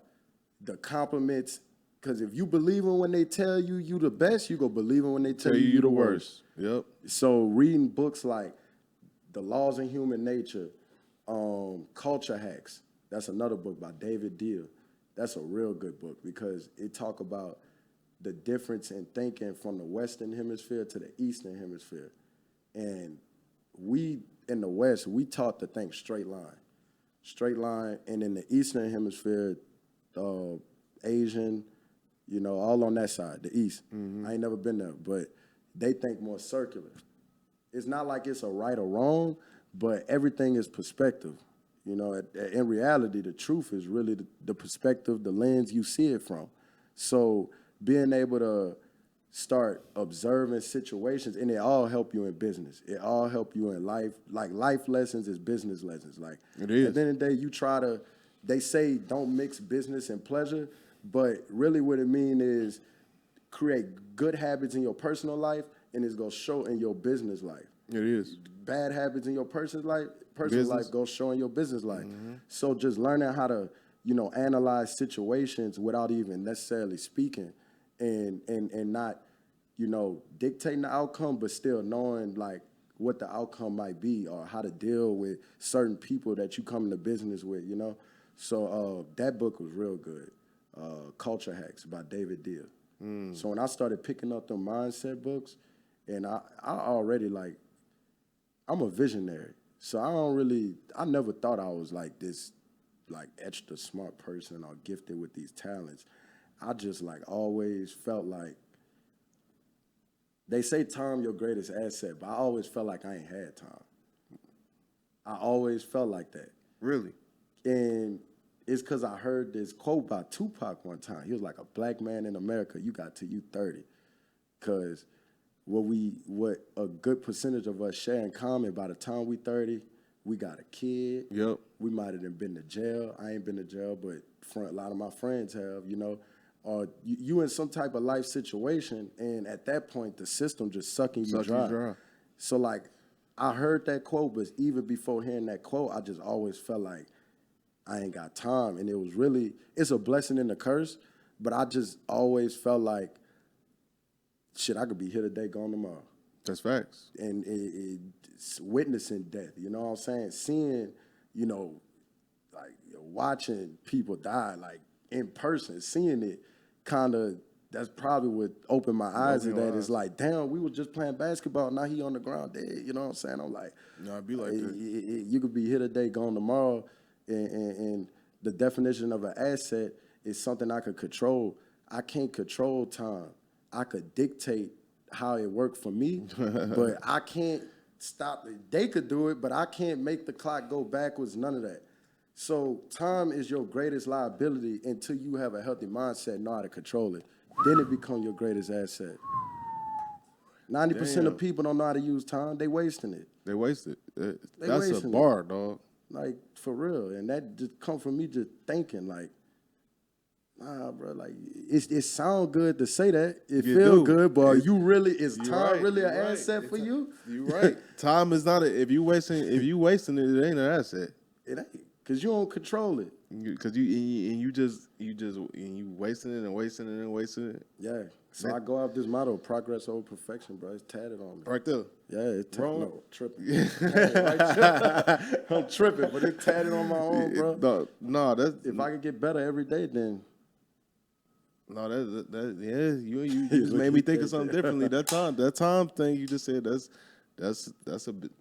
the compliments. Cause if you believe in when they tell you the best, you go believe in when they tell you the worst. Yep. So reading books like The Laws of Human Nature, Culture Hacks, that's another book by David Deal. That's a real good book because it talk about the difference in thinking from the Western Hemisphere to the Eastern Hemisphere. And we, in the West, we taught to think straight line. And in the Eastern Hemisphere, Asian, all on that side, the East. I ain't never been there, but they think more circular. It's not like it's a right or wrong, but everything is perspective. In reality, the truth is really the perspective, the lens you see it from. So being able to start observing situations, and it all help you in business. It all help you in life. Like life lessons is business lessons. Like it is. At the end of the day, they say don't mix business and pleasure, but really what it means is create good habits in your personal life, and it's gonna show in your business life. It is. Bad habits in your personal life go show in your business life. So just learning how to, analyze situations without even necessarily speaking and not, dictating the outcome, but still knowing like what the outcome might be or how to deal with certain people that you come into business with, So that book was real good. Culture Hacks by David Deal. So when I started picking up them mindset books, and I already like, I'm a visionary. So I never thought I was like this, like extra smart person or gifted with these talents. I just like always felt like, they say time your greatest asset, but I always felt like I ain't had time. I always felt like that. Really? And it's because I heard this quote by Tupac one time. He was like, a black man in America, you got till you 30. Because what a good percentage of us share in common, by the time we 30, we got a kid. Yep. We might have been to jail. I ain't been to jail, but a lot of my friends have, Or you in some type of life situation, and at that point, the system just sucking you dry. So, like, I heard that quote, but even before hearing that quote, I just always felt like I ain't got time. And it's a blessing and a curse, but I just always felt like, shit, I could be here today, gone tomorrow. That's facts. And it's witnessing death, you know what I'm saying? Seeing, like watching people die, like in person, seeing it that's probably what opened my eyes to that. It's like, damn, we were just playing basketball, now he on the ground dead, you know what I'm saying? I'm like, no, I'd be like that. You could be here today, gone tomorrow, and the definition of an asset is something I could control. I can't control time. I could dictate how it worked for me, but I can't stop it. They could do it, but I can't make the clock go backwards, none of that. So time is your greatest liability until you have a healthy mindset and know how to control it. Then it becomes your greatest asset. 90% of people don't know how to use time. They wasting it. They wasted. That's a wasting bar, dog. Like, for real. And that just come from me just thinking, like, nah, bro, like, it sound good to say that. It feel good, but is time really an asset for you? You right. Time is not if you wasting it, it ain't an asset. It ain't. Because you don't control it. Because you wasting it and wasting it and wasting it. Yeah. So I go off this motto, progress over perfection, bro. It's tatted on me. Right there. Yeah, it's tatted. No, tripping. Yeah. I'm tripping, but it's tatted on my own, bro. No, that's if I could get better every day, then. No, you just made me think of something differently. That time thing you just said, that's a bit.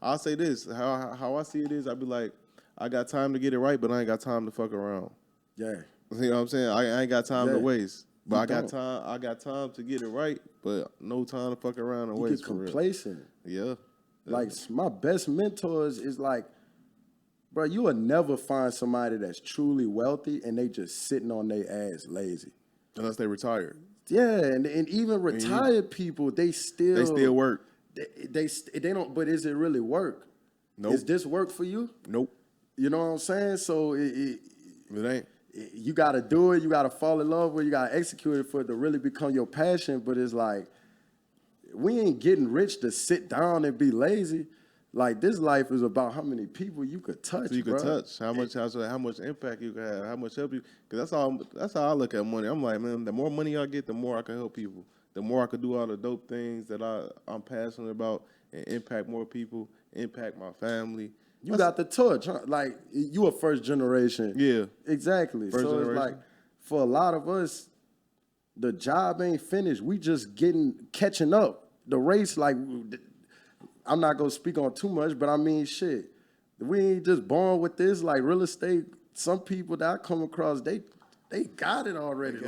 I'll say this, how I see it is, I'd be like, I got time to get it right, but I ain't got time to fuck around. Yeah. You know what I'm saying? I ain't got time to waste. But I got time to get it right, but no time to fuck around and waste. You get complacent. Yeah. Like, my best mentors is like, bro, you will never find somebody that's truly wealthy and they just sitting on their ass lazy. Unless they retired. Yeah, and even retired people, they still work. They don't, but is it really work? Nope. Is this work for you? Nope. You know what I'm saying? So it ain't. You got to do it. You got to fall in love with it. You got to execute it for it to really become your passion. But it's like, we ain't getting rich to sit down and be lazy. Like, this life is about how many people you could touch, so you could touch, how much impact you can have, how much help you. Because that's how I look at money. I'm like, man, the more money I get, the more I can help people. The more I can do all the dope things that I'm passionate about and impact more people, impact my family. You got the touch, huh? Like, you a first generation. Yeah. Exactly. First generation. It's like, for a lot of us, the job ain't finished. We just catching up. The race, like, I'm not going to speak on too much, but I mean, shit. We ain't just born with this. Like, real estate, some people that I come across, they got it already.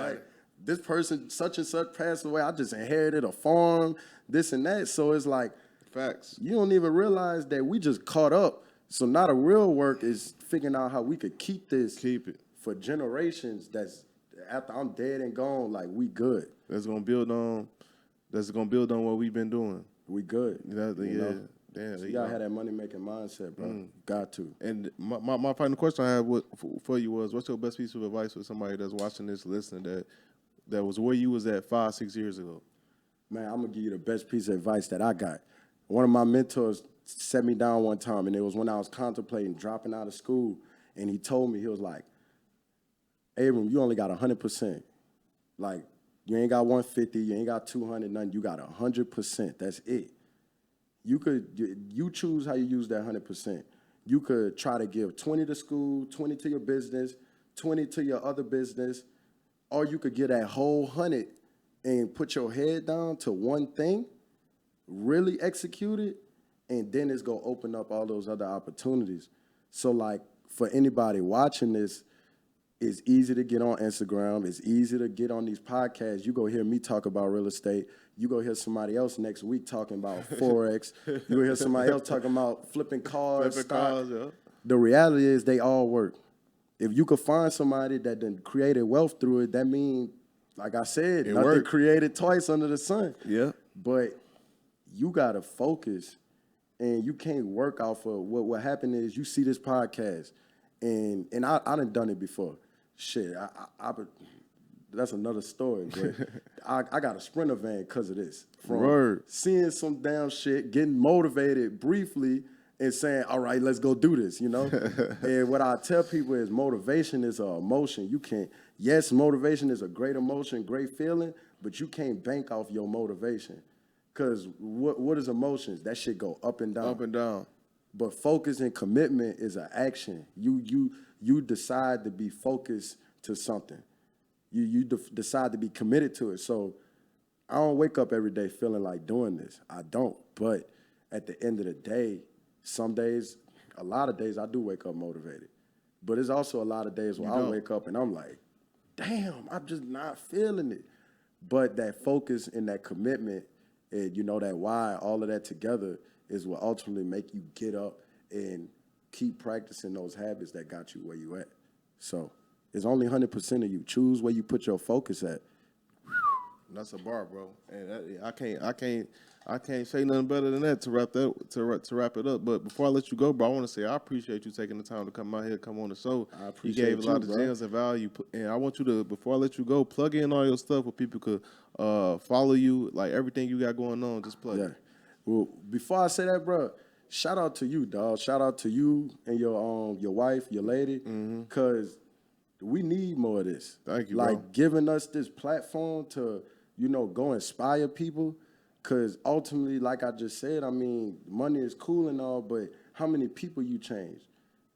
This person, such and such, passed away. I just inherited a farm, this and that. So it's like, facts. You don't even realize that we just caught up. So now the real work is figuring out how we could keep it for generations. That's after I'm dead and gone, like, we good. That's gonna build on what we've been doing. We good. Damn, so you gotta have that money making mindset, bro. Got to. And my final question I have for you was, what's your best piece of advice for somebody that's watching this, listening, that was where you was at 5-6 years ago? Man, I'm gonna give you the best piece of advice that I got. One of my mentors set me down one time, and it was when I was contemplating dropping out of school, and he told me, he was like, Abram, you only got 100%. Like, you ain't got 150, you ain't got 200, nothing. You got 100%. That's it. You choose how you use that 100%. You could try to give 20 to school, 20 to your business, 20 to your other business, or you could get that whole 100 and put your head down to one thing, really execute it, and then it's going to open up all those other opportunities. So, like, for anybody watching this, it's easy to get on Instagram. It's easy to get on these podcasts. You go hear me talk about real estate. You go hear somebody else next week talking about Forex. You go hear somebody else talking about flipping cars, stock. Yeah. The reality is they all work. If you could find somebody that then created wealth through it, that means, like I said, nothing created twice under the sun. Yeah. But you got to focus. And you can't work off of what happened is you see this podcast, and I done it before. Shit, that's another story. But I got a Sprinter van because of this. From seeing some damn shit, getting motivated briefly, and saying, all right, let's go do this, you know? And what I tell people is motivation is an emotion. You can't, yes, motivation is a great emotion, great feeling, but you can't bank off your motivation. Because what is emotions? That shit go up and down. Up and down. But focus and commitment is an action. You decide to be focused to something. You decide to be committed to it. So I don't wake up every day feeling like doing this. I don't. But at the end of the day, some days, a lot of days I do wake up motivated. But there's also a lot of days where I wake up and I'm like, damn, I'm just not feeling it. But that focus and that commitment, and you know, that why, all of that together is what ultimately make you get up and keep practicing those habits that got you where you at. So it's only 100% of you. Choose where you put your focus at. That's a bar, bro. And I can't say nothing better than that to wrap it up. But before I let you go, bro, I want to say I appreciate you taking the time to come out here, come on the show. I appreciate you. Gave a lot of gems and value, and I want you to, before I let you go, plug in all your stuff where people could follow you, like everything you got going on. Just plug. Yeah. Well, before I say that, bro, shout out to you, dog. Shout out to you and your wife, your lady, because we need more of this. Thank you, like bro. Giving us this platform to, go inspire people. Because ultimately, like I just said, I mean, money is cool and all, but how many people you change?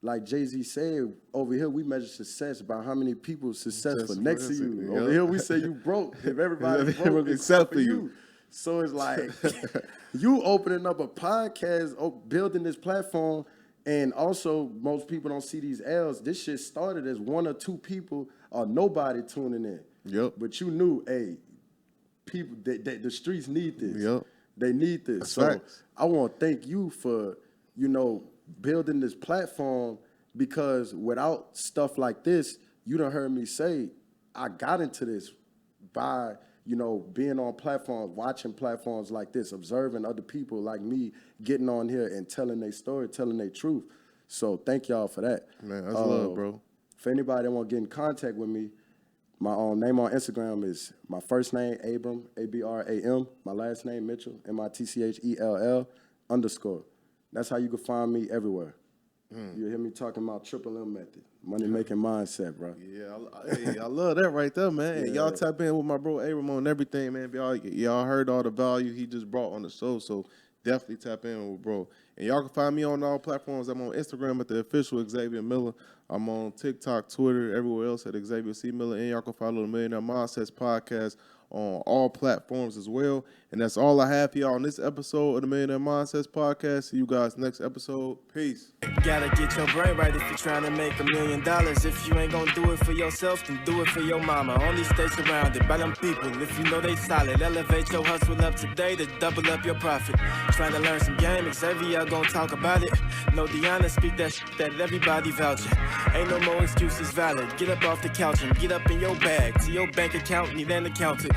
Like Jay-Z said, over here we measure success by how many people successful next to you. Yep. Over here we say you broke if everybody broke except for you. So it's like you opening up a podcast, building this platform, and also most people don't see these L's. This shit started as one or two people or nobody tuning in. Yep. But you knew, hey, people, the streets need this. Yep. They need this. That's so facts. I want to thank you for, building this platform, because without stuff like this, you done heard me say, I got into this by, being on platforms, watching platforms like this, observing other people like me getting on here and telling their story, telling their truth. So thank y'all for that. Man, that's love, bro. For anybody that want to get in contact with me, my name on Instagram is my first name, Abram, Abram, my last name, Mitchell, MITCHELL _. That's how you can find me everywhere. You hear me talking about triple M method, money making mindset, bro. Yeah, I love that right there, man. Yeah. Y'all tap in with my bro Abram on everything, man. Y'all heard all the value he just brought on the show, so definitely tap in with bro. And y'all can find me on all platforms. I'm on Instagram at the official Xavier Miller. I'm on TikTok, Twitter, everywhere else at Xavier C. Miller. And y'all can follow the Millionaire Mindsets podcast on all platforms as well. And that's all I have for y'all on this episode of the Millionaire Mindsets podcast. See you guys next episode. Peace. Gotta get your brain right if you're trying to make $1 million. If you ain't gonna do it for yourself, then do it for your mama. Only stay surrounded by them people if you know they solid. Elevate your hustle up today to double up your profit. Trying to learn some game, Xavier gonna talk about it. No Deanna, speak that shit that everybody vouching. Ain't no more excuses valid. Get up off the couch and get up in your bag. To your bank account, need an accountant.